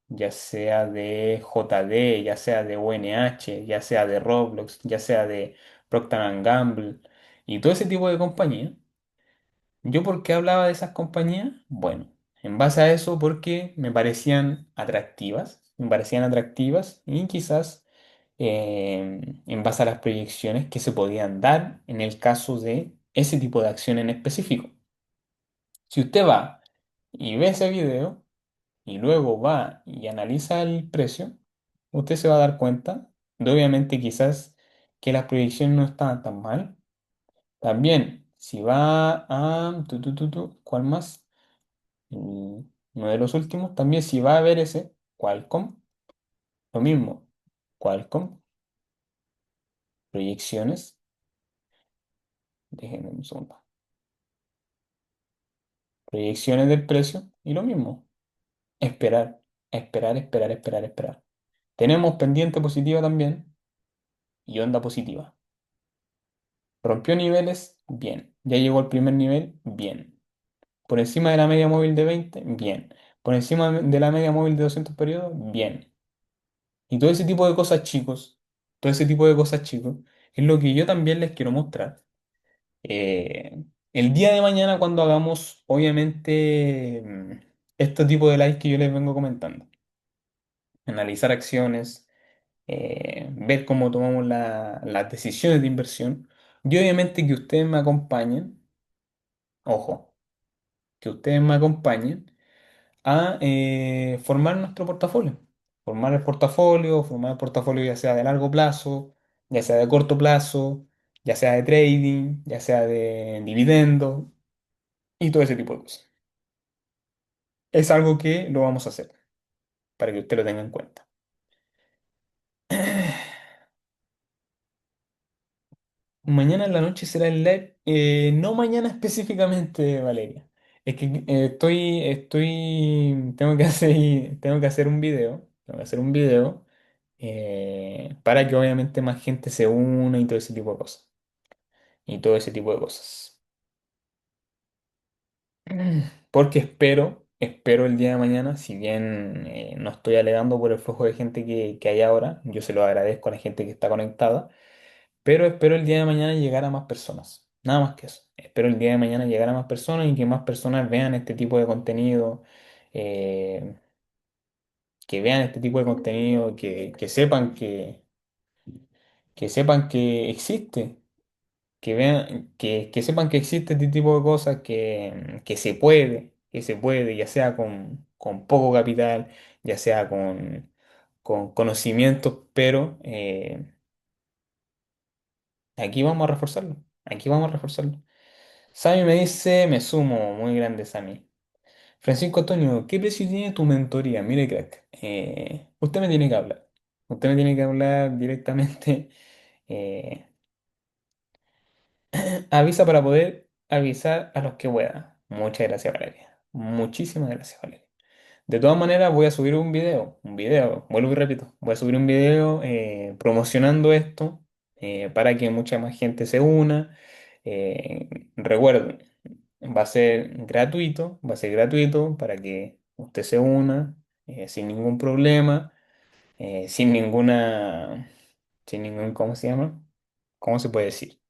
Ya sea de JD, ya sea de UNH, ya sea de Roblox, ya sea de Procter Gamble y todo ese tipo de compañías. ¿Yo por qué hablaba de esas compañías? Bueno, en base a eso porque me parecían atractivas y quizás en base a las proyecciones que se podían dar en el caso de ese tipo de acción en específico. Si usted va y ve ese video y luego va y analiza el precio, usted se va a dar cuenta de obviamente quizás que las proyecciones no estaban tan mal. También, si va a... ¿cuál más? Uno de los últimos, también si va a ver ese, Qualcomm, lo mismo, Qualcomm, proyecciones, déjenme un segundo, proyecciones del precio y lo mismo, esperar, esperar. Tenemos pendiente positiva también y onda positiva. Rompió niveles, bien. Ya llegó al primer nivel, bien. Por encima de la media móvil de 20, bien. Por encima de la media móvil de 200 periodos, bien. Y todo ese tipo de cosas, chicos, todo ese tipo de cosas, chicos, es lo que yo también les quiero mostrar. El día de mañana, cuando hagamos, obviamente, este tipo de live que yo les vengo comentando, analizar acciones, ver cómo tomamos las decisiones de inversión, y obviamente que ustedes me acompañen, ojo, que ustedes me acompañen a formar nuestro portafolio. Formar el portafolio ya sea de largo plazo, ya sea de corto plazo, ya sea de trading, ya sea de dividendo y todo ese tipo de cosas. Es algo que lo vamos a hacer para que usted lo tenga en cuenta. Mañana en la noche será el live. No mañana específicamente, Valeria. Es que tengo que hacer un video. Tengo que hacer un video para que obviamente más gente se una y todo ese tipo de cosas. Y todo ese tipo de cosas. Porque espero el día de mañana, si bien no estoy alegando por el flujo de gente que hay ahora, yo se lo agradezco a la gente que está conectada. Pero espero el día de mañana llegar a más personas. Nada más que eso. Espero el día de mañana llegar a más personas y que más personas vean este tipo de contenido. eh, que vean este tipo de contenido, que sepan que existe. Que vean, que sepan que existe este tipo de cosas, que se puede, ya sea con poco capital, ya sea con conocimientos, pero aquí vamos a reforzarlo. Aquí vamos a reforzarlo. Sammy me dice, me sumo, muy grande Sammy. Francisco Antonio, ¿qué precio tiene tu mentoría? Mire, crack, usted me tiene que hablar. Usted me tiene que hablar directamente. eh, avisa para poder avisar a los que pueda. Muchas gracias, Valeria. Muchísimas gracias, Valeria. De todas maneras, voy a subir un video, vuelvo y repito, voy a subir un video promocionando esto para que mucha más gente se una. Recuerden, va a ser gratuito para que usted se una sin ningún problema, sin sin ningún, ¿cómo se llama? ¿Cómo se puede decir?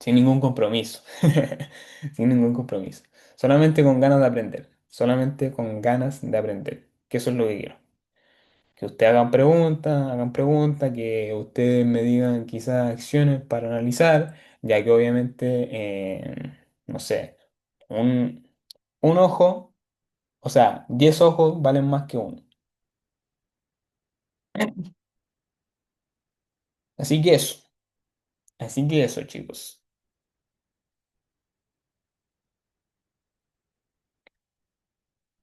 Sin ningún compromiso. Sin ningún compromiso. Solamente con ganas de aprender. Solamente con ganas de aprender. Que eso es lo que quiero. Que ustedes hagan preguntas, que ustedes me digan quizás acciones para analizar, ya que obviamente, no sé, un, un ojo, o sea, 10 ojos valen más que uno. Así que eso, así que eso, chicos.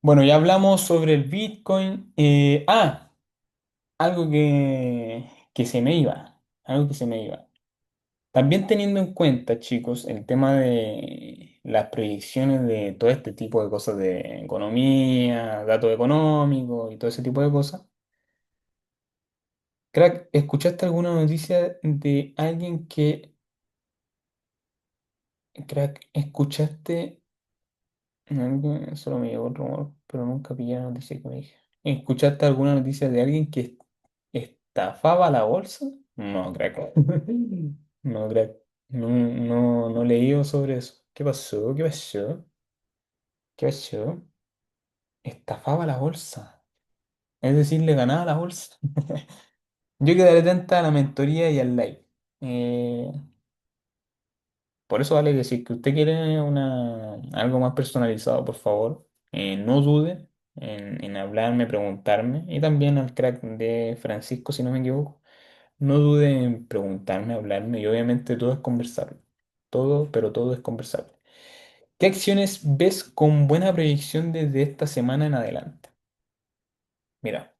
Bueno, ya hablamos sobre el Bitcoin. Algo que se me iba, algo que se me iba. También teniendo en cuenta, chicos, el tema de las proyecciones de todo este tipo de cosas de economía, datos económicos y todo ese tipo de cosas. Crack, ¿escuchaste alguna noticia de alguien escuchaste, solo me llegó el rumor, pero nunca pillé la noticia que me dije. ¿Escuchaste alguna noticia de alguien que estafaba la bolsa? No, crack. No, crack. No he leído sobre eso. ¿Qué pasó? ¿Qué pasó? ¿Qué pasó? Estafaba la bolsa. Es decir, le ganaba la bolsa. Yo quedaré atenta a la mentoría y al live. Eh, Por eso vale decir que usted quiere algo más personalizado, por favor, no dude en hablarme, preguntarme, y también al crack de Francisco, si no me equivoco, no dude en preguntarme, hablarme, y obviamente todo es conversable. Todo, pero todo es conversable. ¿Qué acciones ves con buena proyección desde esta semana en adelante? Mira,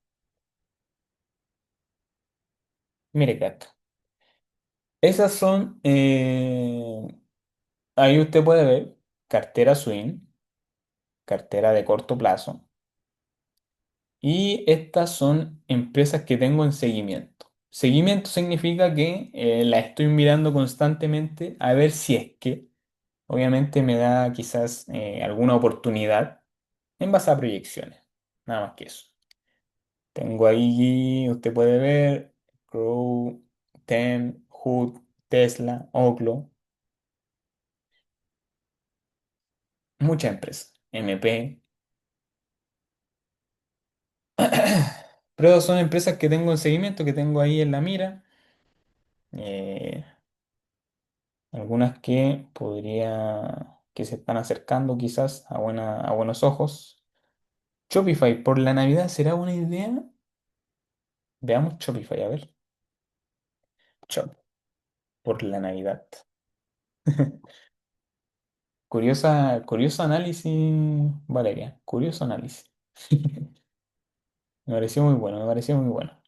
mire, Kat. Esas son, ahí usted puede ver cartera swing, cartera de corto plazo, y estas son empresas que tengo en seguimiento. Seguimiento significa que la estoy mirando constantemente a ver si es que, obviamente, me da quizás alguna oportunidad en base a proyecciones. Nada más que eso. Tengo ahí, usted puede ver, Crow, Tem, Hood, Tesla, Oklo, muchas empresas, MP. Pero son empresas que tengo en seguimiento, que tengo ahí en la mira. eh, Algunas que que se están acercando quizás a buenos ojos. Shopify, ¿por la Navidad será buena idea? Veamos Shopify, a ver. Shop, por la Navidad. Curioso análisis, Valeria. Curioso análisis. Me pareció muy bueno, me pareció muy bueno.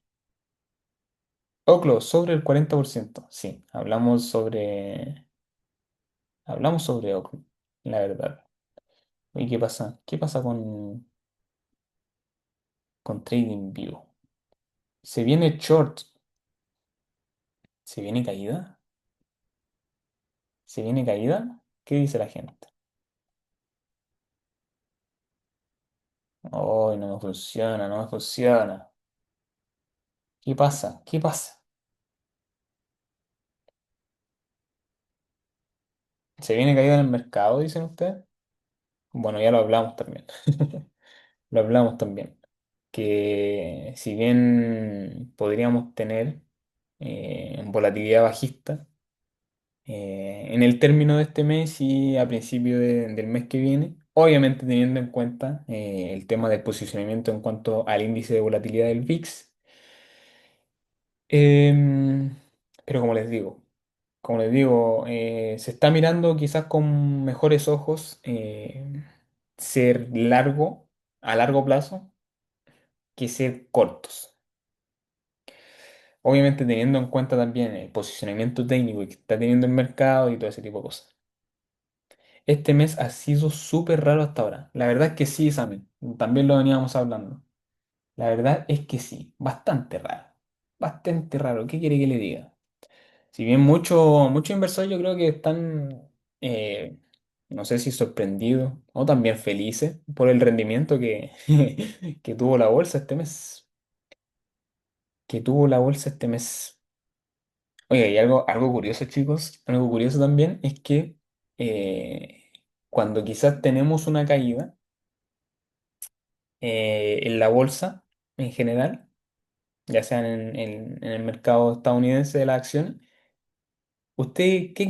Oclo, sobre el 40%. Sí, hablamos sobre Oclo, la verdad. ¿Y qué pasa? ¿Qué pasa con TradingView? ¿Se viene short? ¿Se viene caída? ¿Se viene caída? ¿Qué dice la gente? Oh, no me funciona, no me funciona. ¿Qué pasa? ¿Qué pasa? ¿Se viene caída en el mercado, dicen ustedes? Bueno, ya lo hablamos también. Lo hablamos también. Que si bien podríamos tener volatilidad bajista en el término de este mes y a principio del mes que viene, obviamente teniendo en cuenta el tema del posicionamiento en cuanto al índice de volatilidad del VIX. Em, pero como les digo, se está mirando quizás con mejores ojos ser largo, a largo plazo, que ser cortos. Obviamente teniendo en cuenta también el posicionamiento técnico que está teniendo el mercado y todo ese tipo de cosas. Este mes ha sido súper raro hasta ahora. La verdad es que sí, Samen. También lo veníamos hablando. La verdad es que sí, bastante raro. Bastante raro. ¿Qué quiere que le diga? Si bien muchos inversores yo creo que están, eh, no sé si sorprendidos o también felices por el rendimiento que tuvo la bolsa este mes. Que tuvo la bolsa este mes. Oiga, y algo curioso, chicos, algo curioso también es que cuando quizás tenemos una caída en la bolsa en general, ya sea en el mercado estadounidense de las acciones, ¿ustedes qué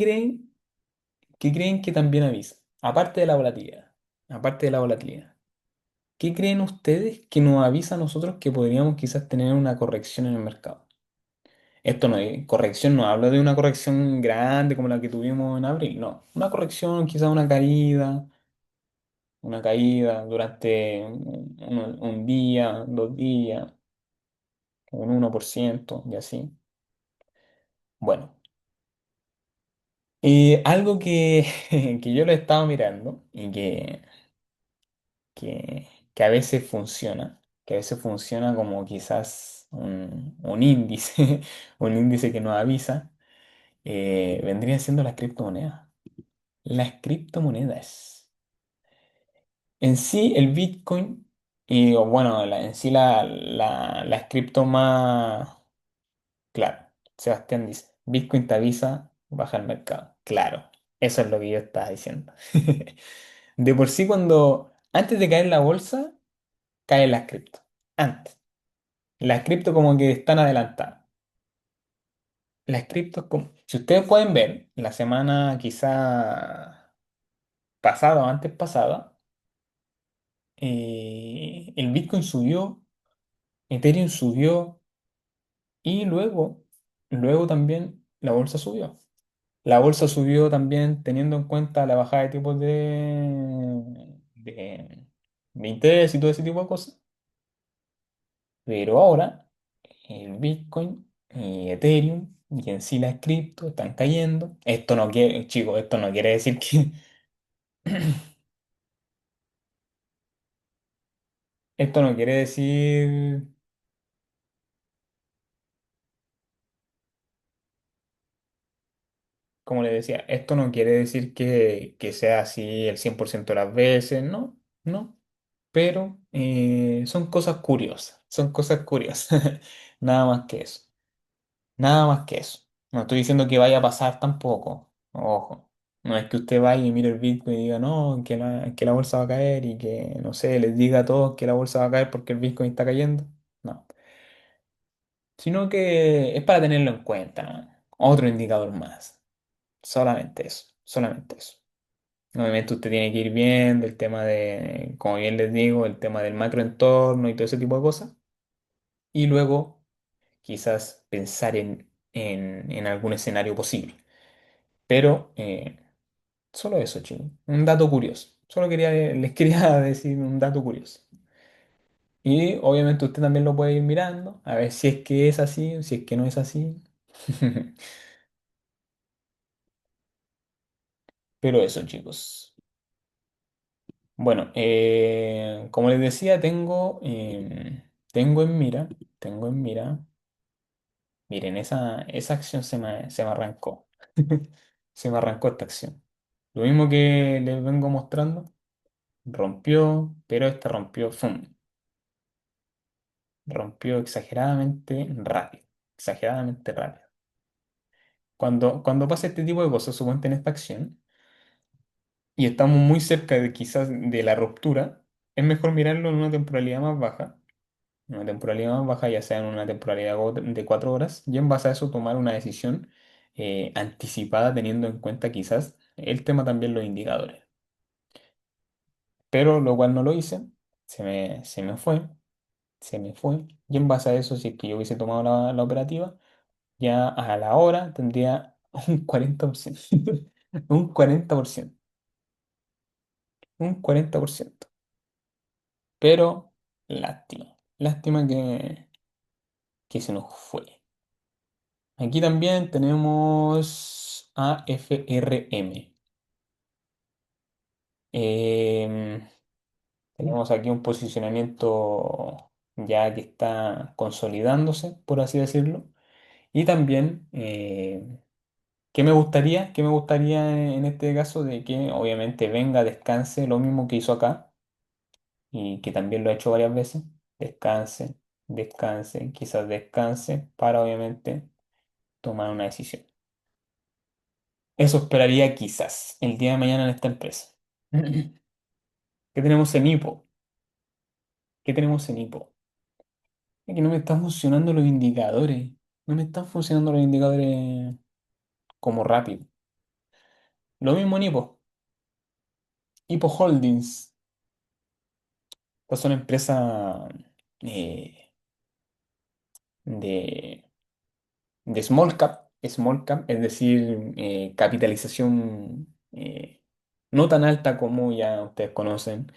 creen que también avisa? Aparte de la volatilidad, aparte de la volatilidad, ¿qué creen ustedes que nos avisa a nosotros que podríamos quizás tener una corrección en el mercado? Esto no es corrección, no hablo de una corrección grande como la que tuvimos en abril, no. Una corrección, quizás una caída durante un día, 2 días, un 1% y así. Bueno, algo que yo lo he estado mirando y que a veces funciona, que a veces funciona como quizás un índice, un índice que nos avisa, vendrían siendo las criptomonedas. Las criptomonedas. En sí, el Bitcoin y o bueno, en sí las cripto más, claro, Sebastián dice, Bitcoin te avisa, baja el mercado. Claro, eso es lo que yo estaba diciendo. De por sí, antes de caer la bolsa, caen las cripto. Antes. Las cripto como que están adelantadas. Las criptos como... Si ustedes pueden ver, la semana quizá pasada o antes pasada, el Bitcoin subió, Ethereum subió y luego también la bolsa subió. La bolsa subió también teniendo en cuenta la bajada de tipos de interés y todo ese tipo de cosas. Pero ahora el Bitcoin y Ethereum y en sí las cripto están cayendo. Esto no quiere, chicos, esto no quiere decir que esto no quiere decir, como le decía, esto no quiere decir que sea así el 100% de las veces, no, no. Pero son cosas curiosas, son cosas curiosas. Nada más que eso. Nada más que eso. No estoy diciendo que vaya a pasar tampoco. Ojo. No es que usted vaya y mire el Bitcoin y diga, no, que la bolsa va a caer y que, no sé, les diga a todos que la bolsa va a caer porque el Bitcoin está cayendo. No. Sino que es para tenerlo en cuenta, ¿no? Otro indicador más. Solamente eso. Solamente eso. Obviamente usted tiene que ir viendo el tema de, como bien les digo, el tema del macroentorno y todo ese tipo de cosas. Y luego quizás pensar en algún escenario posible. Pero solo eso, chicos. Un dato curioso. Solo les quería decir un dato curioso. Y obviamente usted también lo puede ir mirando, a ver si es que es así, si es que no es así. Pero eso, chicos. Bueno, como les decía, tengo en mira. Miren, esa acción se me arrancó. Se me arrancó esta acción. Lo mismo que les vengo mostrando, rompió, pero esta rompió, ¡fum! Rompió exageradamente rápido. Exageradamente rápido. Cuando pasa este tipo de cosas, suponte en esta acción, y estamos muy cerca de quizás de la ruptura, es mejor mirarlo en una temporalidad más baja. Una temporalidad más baja, ya sea en una temporalidad de 4 horas, y en base a eso tomar una decisión anticipada teniendo en cuenta quizás el tema también los indicadores. Pero lo cual no lo hice, se me fue, se me fue, y en base a eso, si es que yo hubiese tomado la operativa, ya a la hora tendría un 40%, un 40%, un 40%. Pero lástima, lástima que se nos fue. Aquí también tenemos AFRM. Em, Tenemos aquí un posicionamiento ya que está consolidándose, por así decirlo. Y también, ¿qué me gustaría en este caso? De que obviamente venga, descanse, lo mismo que hizo acá y que también lo ha hecho varias veces. Descanse, descanse, quizás descanse para obviamente tomar una decisión. Eso esperaría quizás el día de mañana en esta empresa. ¿Qué tenemos en Hipo? ¿Qué tenemos en Hipo? Es que no me están funcionando los indicadores. No me están funcionando los indicadores como rápido. Lo mismo en Hipo. Hipo Holdings. Estas son empresas eh, de, de small cap, es decir, capitalización no tan alta como ya ustedes conocen,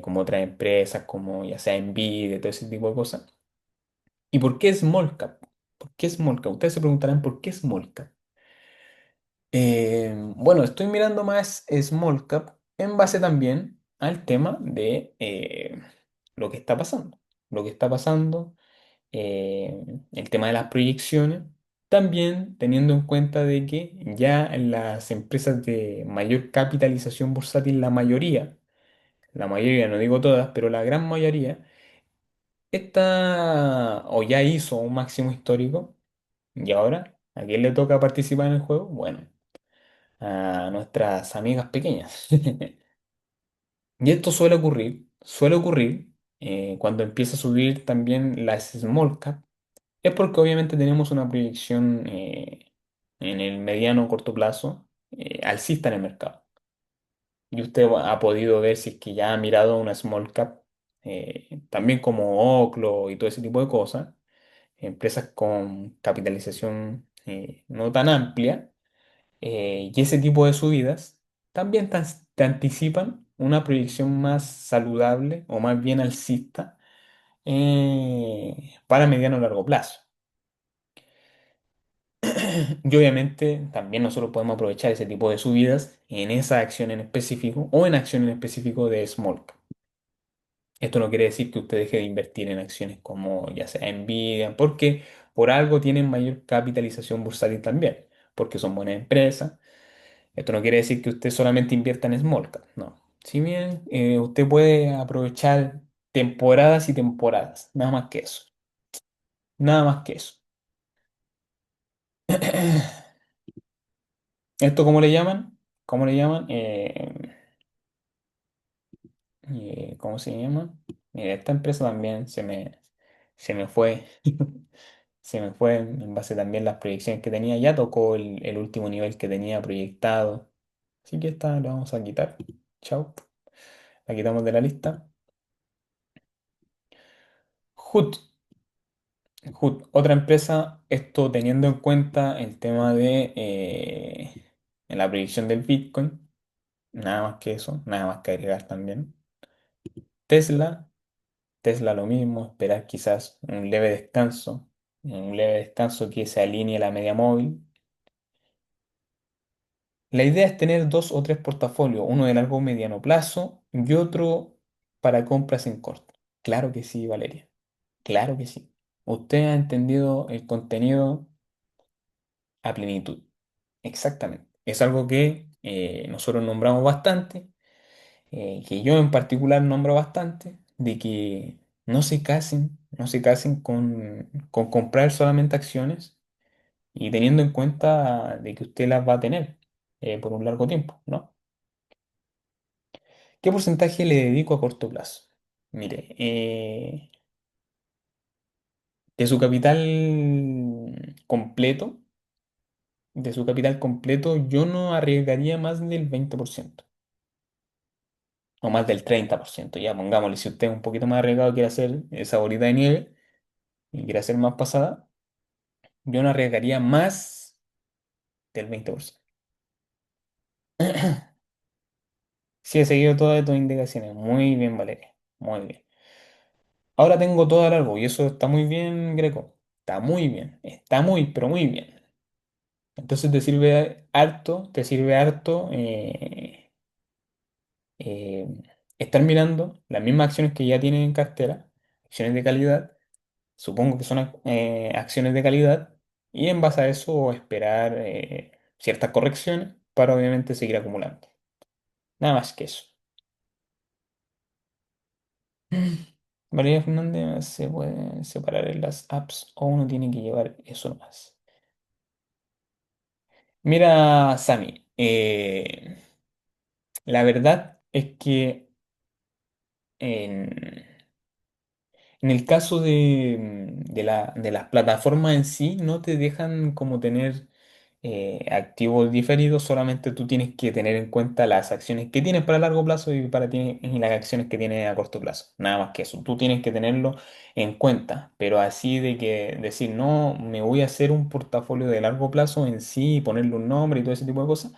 como otras empresas, como ya sea Nvidia, todo ese tipo de cosas. ¿Y por qué small cap? ¿Por qué small cap? Ustedes se preguntarán por qué small cap. Bueno, estoy mirando más small cap en base también al tema de lo que está pasando. Lo que está pasando, el tema de las proyecciones, también teniendo en cuenta de que ya en las empresas de mayor capitalización bursátil, la mayoría, no digo todas, pero la gran mayoría, está o ya hizo un máximo histórico. ¿Y ahora? ¿A quién le toca participar en el juego? Bueno, a nuestras amigas pequeñas. Y esto suele ocurrir cuando empieza a subir también las small cap. Es porque obviamente tenemos una proyección en el mediano o corto plazo alcista en el mercado. Y usted ha podido ver si es que ya ha mirado una small cap, también como Oclo y todo ese tipo de cosas, empresas con capitalización no tan amplia, y ese tipo de subidas también te anticipan una proyección más saludable o más bien alcista para mediano o largo plazo. Y obviamente también nosotros podemos aprovechar ese tipo de subidas en esa acción en específico o en acción en específico de small cap. Esto no quiere decir que usted deje de invertir en acciones como ya sea Nvidia, porque por algo tienen mayor capitalización bursátil también, porque son buenas empresas. Esto no quiere decir que usted solamente invierta en small cap, no. Si bien usted puede aprovechar temporadas y temporadas, nada más que eso. Nada más que eso. ¿Esto cómo le llaman? ¿Cómo le llaman? ¿Cómo se llama? Mira, esta empresa también se me fue. Se me fue en base también a las proyecciones que tenía. Ya tocó el último nivel que tenía proyectado. Así que esta la vamos a quitar. Chao. La quitamos de la lista. HUT. HUT, otra empresa, esto teniendo en cuenta el tema de la proyección del Bitcoin. Nada más que eso, nada más que agregar también. Tesla. Tesla lo mismo, esperar quizás un leve descanso que se alinee a la media móvil. La idea es tener dos o tres portafolios, uno de largo o mediano plazo y otro para compras en corto. Claro que sí, Valeria, claro que sí. Usted ha entendido el contenido a plenitud, exactamente. Es algo que nosotros nombramos bastante, que yo en particular nombro bastante, de que no se casen con comprar solamente acciones y teniendo en cuenta de que usted las va a tener por un largo tiempo, ¿no? ¿Qué porcentaje le dedico a corto plazo? Mire, de su capital completo, de su capital completo, yo no arriesgaría más del 20% o más del 30%, ya pongámosle, si usted es un poquito más arriesgado, quiere hacer esa bolita de nieve y quiere hacer más pasada, yo no arriesgaría más del 20%. Sí, he seguido todas tus indicaciones. Muy bien, Valeria. Muy bien. Ahora tengo todo el árbol y eso está muy bien, Greco. Está muy bien. Está muy, pero muy bien. Entonces te sirve harto eh, estar mirando las mismas acciones que ya tienen en cartera, acciones de calidad, supongo que son acciones de calidad, y en base a eso esperar ciertas correcciones para obviamente seguir acumulando. Nada más que eso. María Fernández se puede separar en las apps o uno tiene que llevar eso nomás. Mira, Sami, la verdad es que en, en el caso de las plataformas en sí, no te dejan como tener activos diferidos, solamente tú tienes que tener en cuenta las acciones que tienes para largo plazo y las acciones que tienes a corto plazo. Nada más que eso, tú tienes que tenerlo en cuenta, pero así de que decir, no, me voy a hacer un portafolio de largo plazo en sí y ponerle un nombre y todo ese tipo de cosas,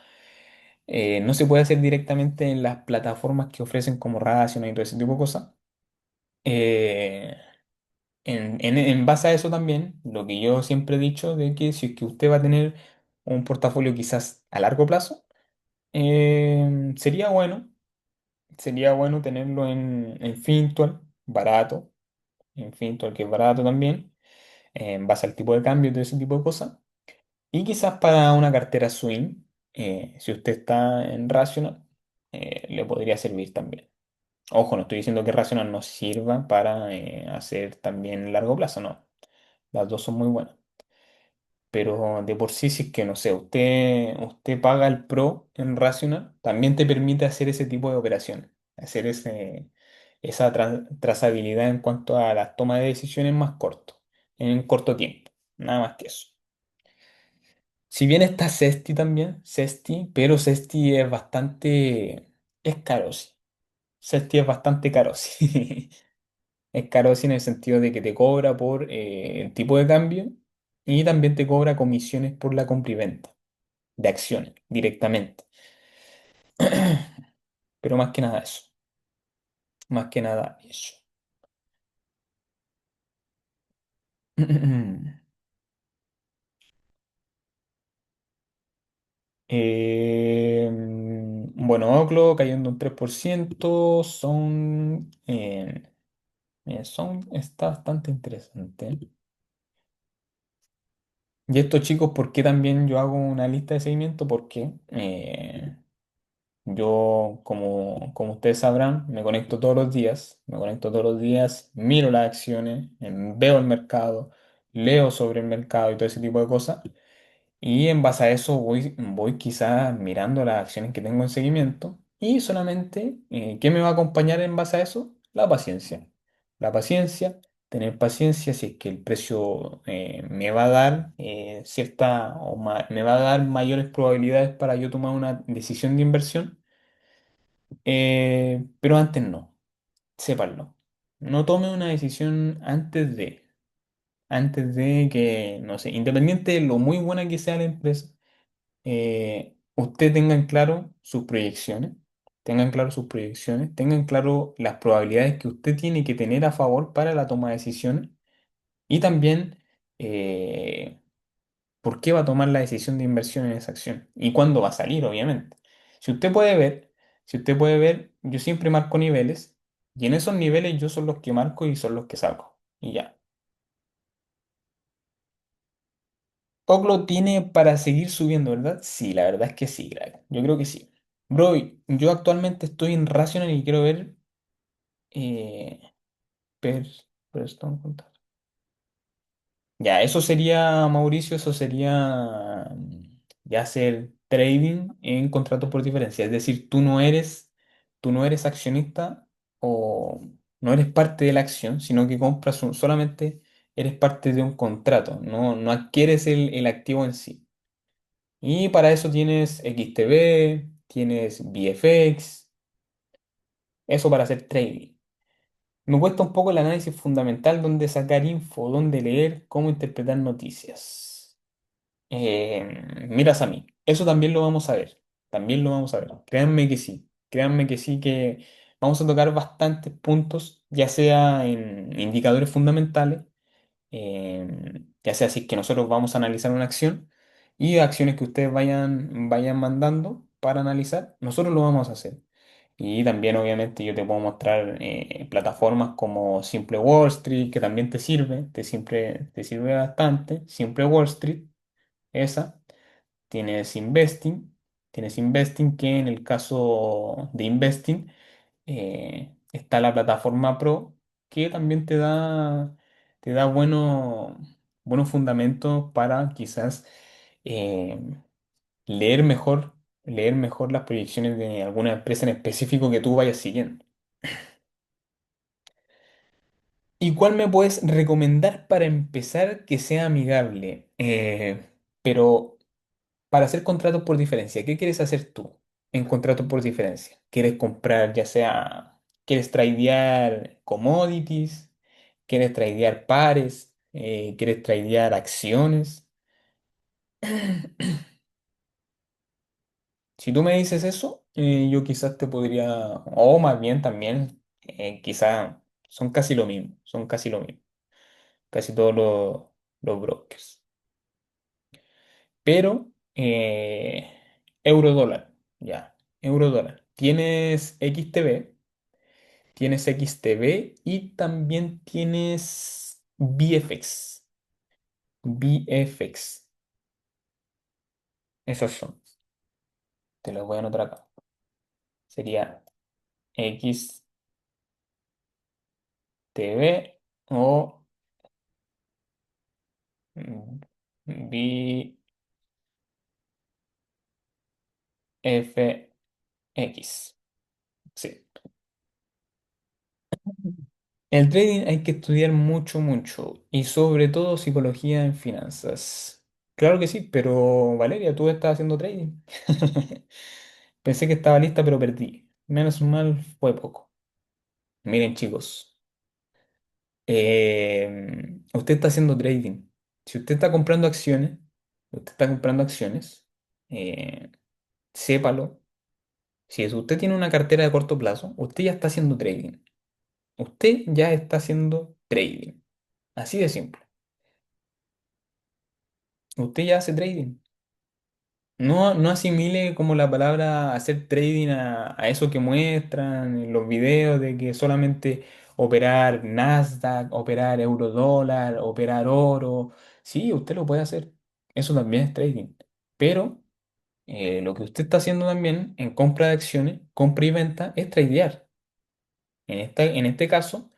no se puede hacer directamente en las plataformas que ofrecen como Rational y todo ese tipo de cosas. Eh, en base a eso también, lo que yo siempre he dicho de que si es que usted va a tener un portafolio quizás a largo plazo, sería bueno tenerlo en Fintual, barato, en Fintual que es barato también, en base al tipo de cambio y todo ese tipo de cosas. Y quizás para una cartera swing, si usted está en Rational, le podría servir también. Ojo, no estoy diciendo que Rational no sirva para hacer también largo plazo, no. Las dos son muy buenas. Pero de por sí, si es que no sé, usted paga el Pro en Rational, también te permite hacer ese tipo de operaciones, hacer esa trazabilidad en cuanto a la toma de decisiones más corto, en un corto tiempo, nada más que eso. Si bien está Cesti también, Cesti, pero Cesti es bastante, es caro, sí. Cesti es bastante caro, sí. Es caro sí en el sentido de que te cobra por el tipo de cambio y también te cobra comisiones por la compra y venta de acciones directamente. Pero más que nada eso. Más que nada eso. Bueno, Oclo cayendo un 3% está bastante interesante. Y estos chicos, ¿por qué también yo hago una lista de seguimiento? Porque yo, como ustedes sabrán, me conecto todos los días, miro las acciones, veo el mercado, leo sobre el mercado y todo ese tipo de cosas. Y en base a eso voy quizás mirando las acciones que tengo en seguimiento y solamente, ¿qué me va a acompañar en base a eso? La paciencia. La paciencia, tener paciencia si es que el precio me va a dar me va a dar mayores probabilidades para yo tomar una decisión de inversión, pero antes no, sépanlo. No tome una decisión antes de que, no sé, independiente de lo muy buena que sea la empresa, usted tenga en claro sus proyecciones, tengan claro las probabilidades que usted tiene que tener a favor para la toma de decisiones y también eh, por qué va a tomar la decisión de inversión en esa acción y cuándo va a salir, obviamente. Si usted puede ver, si usted puede ver, yo siempre marco niveles y en esos niveles yo son los que marco y son los que saco y ya. Oclo tiene para seguir subiendo, ¿verdad? Sí, la verdad es que sí, crack. Yo creo que sí. Bro, yo actualmente estoy en Rational y quiero ver eh, per, Stone Contest. Ya, eso sería, Mauricio, eso sería ya hacer trading en contratos por diferencia. Es decir, tú no eres accionista o no eres parte de la acción, sino que solamente eres parte de un contrato, no adquieres el activo en sí. Y para eso tienes XTB, tienes VFX, eso para hacer trading. Me cuesta un poco el análisis fundamental, dónde sacar info, dónde leer, cómo interpretar noticias. Miras a mí, eso también lo vamos a ver, también lo vamos a ver. Créanme que sí, que vamos a tocar bastantes puntos, ya sea en indicadores fundamentales, ya sea si es que nosotros vamos a analizar una acción y acciones que ustedes vayan mandando para analizar, nosotros lo vamos a hacer. Y también obviamente yo te puedo mostrar plataformas como Simple Wall Street, que también te sirve bastante. Simple Wall Street, esa. Tienes Investing, tienes Investing que en el caso de Investing está la plataforma Pro que también te da buenos fundamentos para quizás eh, leer mejor, leer mejor las proyecciones de alguna empresa en específico que tú vayas siguiendo. ¿Y cuál me puedes recomendar para empezar que sea amigable? Pero para hacer contratos por diferencia, ¿qué quieres hacer tú en contratos por diferencia? ¿Quieres comprar, ya sea, quieres tradear commodities, quieres tradear pares, quieres tradear acciones? Si tú me dices eso, yo quizás te podría, o más bien también, quizás son casi lo mismo, son casi lo mismo, casi todos los brokers. Pero, euro dólar, ya, euro dólar. Tienes XTB y también tienes VFX. VFX, esos son, te los voy a anotar acá. Sería XTB o VFX. Sí. El trading hay que estudiar mucho, mucho y sobre todo psicología en finanzas. Claro que sí, pero Valeria, tú estás haciendo trading. Pensé que estaba lista, pero perdí. Menos mal fue poco. Miren, chicos, usted está haciendo trading. Si usted está comprando acciones, usted está comprando acciones, eh, sépalo. Si usted tiene una cartera de corto plazo, usted ya está haciendo trading. Usted ya está haciendo trading. Así de simple. Usted ya hace trading. No, no asimile como la palabra hacer trading a eso que muestran en los videos de que solamente operar Nasdaq, operar eurodólar, operar oro. Sí, usted lo puede hacer. Eso también es trading. Pero lo que usted está haciendo también en compra de acciones, compra y venta, es tradear. En este caso,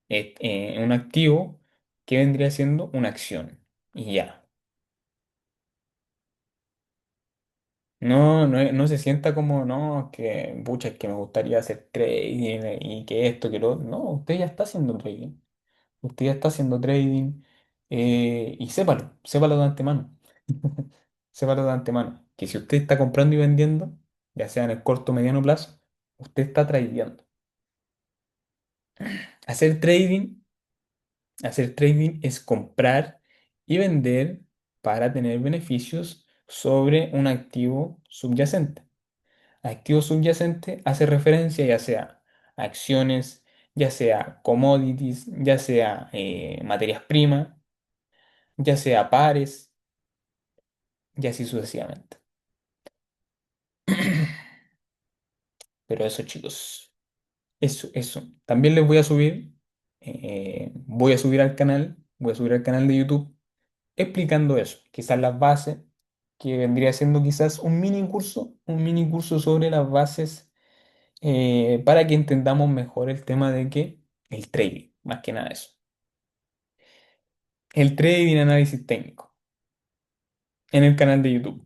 es un activo que vendría siendo una acción. Y ya. No se sienta como, no, que, pucha, es que me gustaría hacer trading y que esto, que lo otro. No, usted ya está haciendo trading. Usted ya está haciendo trading y sépalo, sépalo de antemano. Sépalo de antemano. Que si usted está comprando y vendiendo, ya sea en el corto o mediano plazo, usted está tradeando. Hacer trading, hacer trading es comprar y vender para tener beneficios sobre un activo subyacente. Activo subyacente hace referencia ya sea a acciones, ya sea commodities, ya sea materias primas, ya sea pares, y así sucesivamente. Pero eso, chicos, eso. También les voy a subir al canal, voy a subir al canal de YouTube explicando eso. Quizás las bases, que vendría siendo quizás un mini curso sobre las bases para que entendamos mejor el tema de que el trading, más que nada eso. El trading análisis técnico en el canal de YouTube.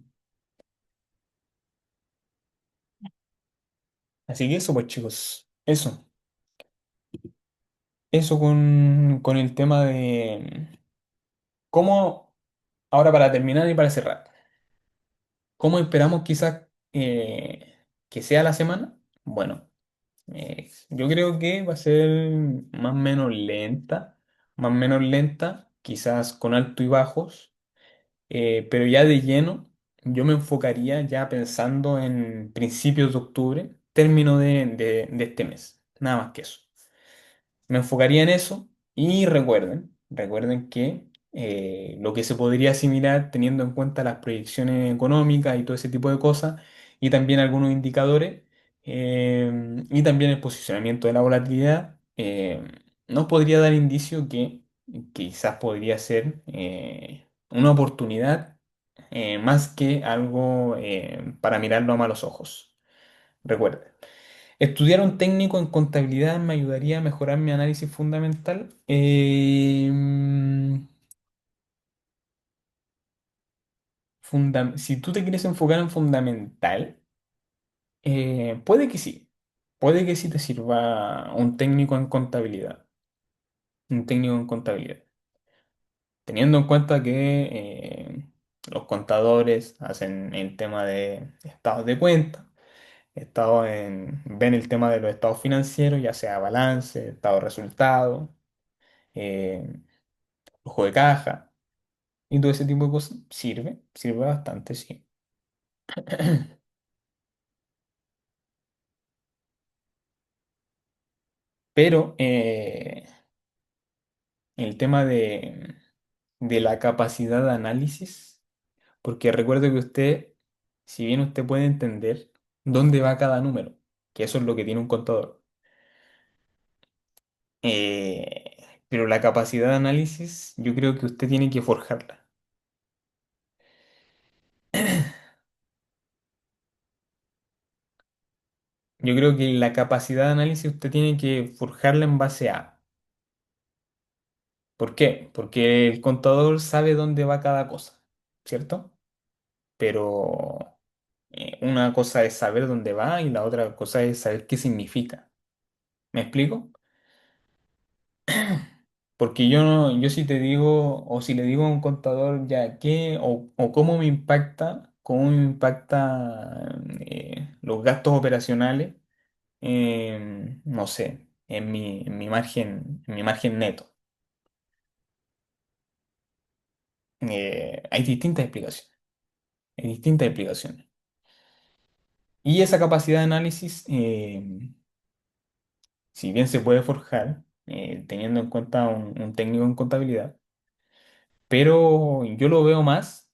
Así que eso, pues chicos, eso con el tema de cómo, ahora para terminar y para cerrar, ¿cómo esperamos quizás que sea la semana? Bueno, yo creo que va a ser más o menos lenta, quizás con altos y bajos. Pero ya de lleno, yo me enfocaría ya pensando en principios de octubre, término de este mes, nada más que eso. Me enfocaría en eso y recuerden que lo que se podría asimilar teniendo en cuenta las proyecciones económicas y todo ese tipo de cosas, y también algunos indicadores, y también el posicionamiento de la volatilidad, nos podría dar indicio que quizás podría ser una oportunidad más que algo para mirarlo a malos ojos. Recuerden. Estudiar un técnico en contabilidad me ayudaría a mejorar mi análisis fundamental. Si tú te quieres enfocar en fundamental, puede que sí. Puede que sí te sirva un técnico en contabilidad. Un técnico en contabilidad. Teniendo en cuenta que los contadores hacen el tema de estados de cuenta, ven el tema de los estados financieros, ya sea balance, estado de resultado, eh, flujo de caja y todo ese tipo de cosas, sirve bastante, sí. Pero el tema de la capacidad de análisis, porque recuerdo que usted, si bien usted puede entender dónde va cada número, que eso es lo que tiene un contador, pero la capacidad de análisis yo creo que usted tiene que forjarla. Yo creo que la capacidad de análisis usted tiene que forjarla en base a. ¿Por qué? Porque el contador sabe dónde va cada cosa, ¿cierto? Pero una cosa es saber dónde va y la otra cosa es saber qué significa. ¿Me explico? Porque yo no, yo si te digo, o si le digo a un contador ya qué, o cómo me impacta los gastos operacionales, no sé, en mi margen neto. Hay distintas explicaciones, hay distintas explicaciones. Y esa capacidad de análisis, si bien se puede forjar, teniendo en cuenta un técnico en contabilidad, pero yo lo veo más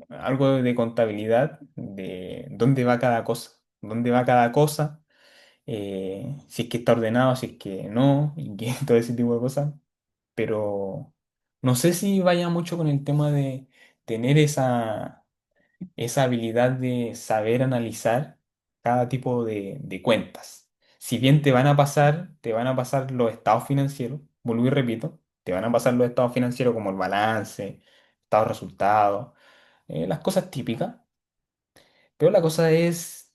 algo de contabilidad, de dónde va cada cosa, dónde va cada cosa, si es que está ordenado, si es que no, y que todo ese tipo de cosas. Pero no sé si vaya mucho con el tema de tener esa habilidad de saber analizar cada tipo de cuentas. Si bien te van a pasar los estados financieros, vuelvo y repito, te van a pasar los estados financieros como el balance, estado de resultados, las cosas típicas, pero la cosa es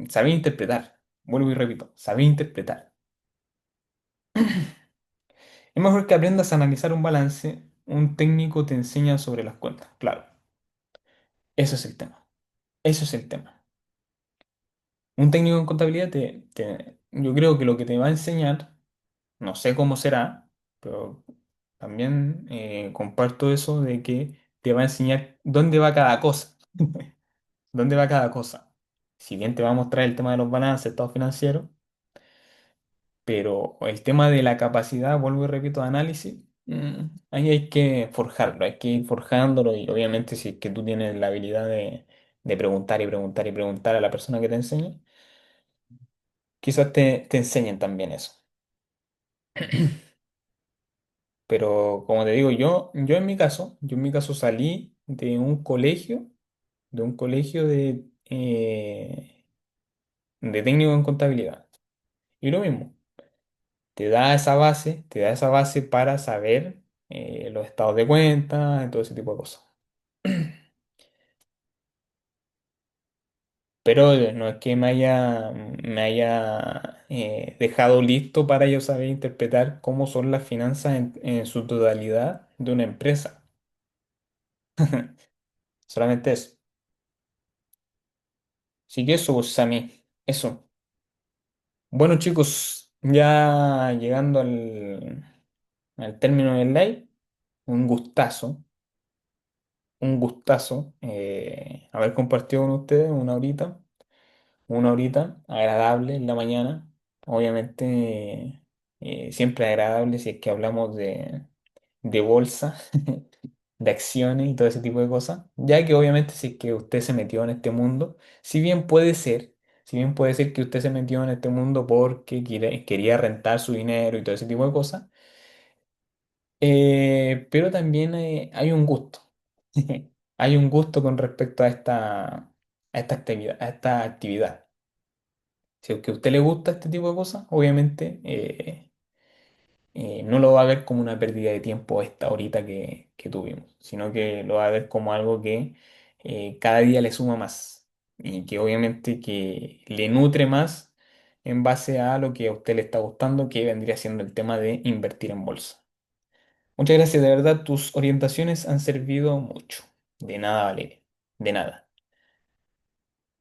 saber interpretar, vuelvo y repito, saber interpretar. Es mejor que aprendas a analizar un balance, un técnico te enseña sobre las cuentas, claro, eso es el tema, eso es el tema. Un técnico en contabilidad yo creo que lo que te va a enseñar, no sé cómo será, pero también comparto eso de que te va a enseñar dónde va cada cosa. ¿Dónde va cada cosa? Si bien te va a mostrar el tema de los balances, estados financieros, pero el tema de la capacidad, vuelvo y repito, de análisis, ahí hay que forjarlo, hay que ir forjándolo y obviamente si es que tú tienes la habilidad de preguntar y preguntar y preguntar a la persona que te enseña, quizás te enseñen también eso. Pero como te digo, yo en mi caso salí de un colegio de técnico en contabilidad. Y lo mismo, te da esa base para saber los estados de cuenta y todo ese tipo de cosas. Pero no es que me haya dejado listo para yo saber interpretar cómo son las finanzas en su totalidad de una empresa. Solamente eso. Así que eso, pues, Sammy, eso. Bueno, chicos, ya llegando al término del live, un gustazo, haber compartido con ustedes una horita agradable en la mañana. Obviamente, siempre agradable si es que hablamos de bolsa, de acciones y todo ese tipo de cosas, ya que obviamente si es que usted se metió en este mundo, si bien puede ser, si bien puede ser que usted se metió en este mundo porque quería rentar su dinero y todo ese tipo de cosas, pero también hay un gusto, hay un gusto con respecto a esta actividad. Si es que a usted le gusta este tipo de cosas, obviamente no lo va a ver como una pérdida de tiempo esta horita que tuvimos, sino que lo va a ver como algo que cada día le suma más y que obviamente que le nutre más en base a lo que a usted le está gustando, que vendría siendo el tema de invertir en bolsa. Muchas gracias, de verdad, tus orientaciones han servido mucho. De nada, Valeria, de nada.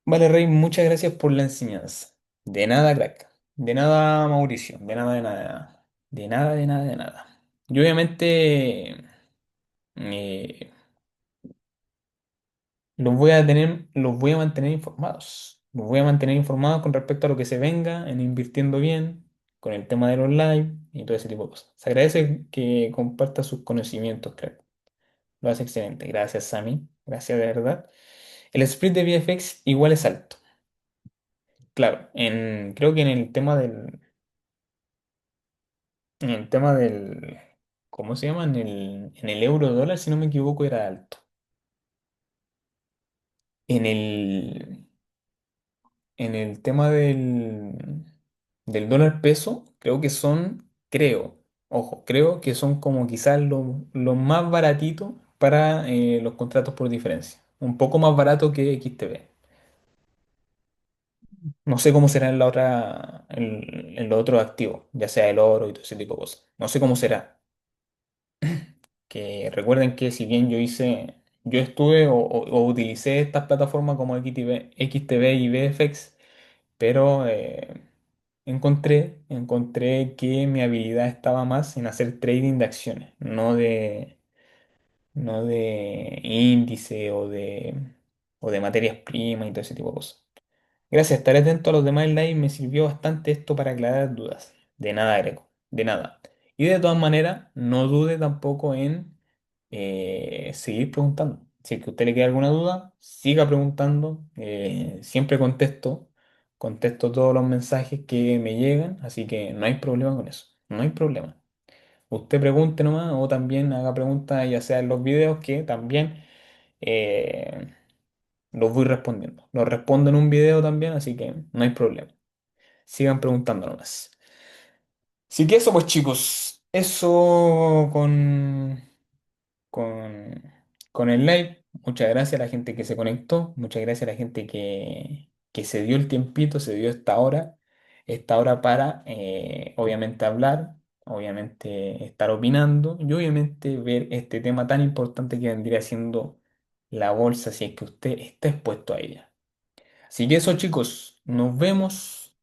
Vale, Rey, muchas gracias por la enseñanza. De nada, crack. De nada, Mauricio. De nada, de nada. De nada, de nada, de nada. Yo obviamente eh, los voy a mantener informados. Los voy a mantener informados con respecto a lo que se venga en invirtiendo bien, con el tema de los live y todo ese tipo de cosas. Se agradece que comparta sus conocimientos, crack. Lo hace excelente. Gracias, Sammy. Gracias de verdad. El split de VFX igual es alto. Claro, creo que en el tema del, ¿cómo se llama? En el euro dólar, si no me equivoco, era alto. En el, en el tema del dólar peso, creo que son como quizás lo más baratito para los contratos por diferencia. Un poco más barato que XTB. No sé cómo será en la otra, en los otros activos, ya sea el oro y todo ese tipo de cosas. No sé cómo será. Que recuerden que si bien yo estuve o utilicé estas plataformas como XTB y VFX, pero encontré que mi habilidad estaba más en hacer trading de acciones, no de índice o de materias primas y todo ese tipo de cosas. Gracias, estar atento a los demás live me sirvió bastante esto para aclarar dudas. De nada, Greco, de nada. Y de todas maneras, no dude tampoco en seguir preguntando. Si es que a usted le queda alguna duda, siga preguntando. Siempre contesto todos los mensajes que me llegan, así que no hay problema con eso. No hay problema. Usted pregunte nomás o también haga preguntas, ya sea en los videos, que también eh, los voy respondiendo. Los respondo en un video también, así que no hay problema. Sigan preguntando nomás. Así que eso pues chicos, eso con, con el live. Muchas gracias a la gente que se conectó, muchas gracias a la gente que se dio el tiempito, se dio esta hora para obviamente hablar, obviamente estar opinando y obviamente ver este tema tan importante que vendría siendo la bolsa si es que usted está expuesto a ella. Así que eso, chicos, nos vemos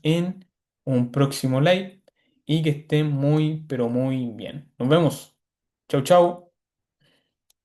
en un próximo live y que estén muy, pero muy bien. Nos vemos. Chau, chau.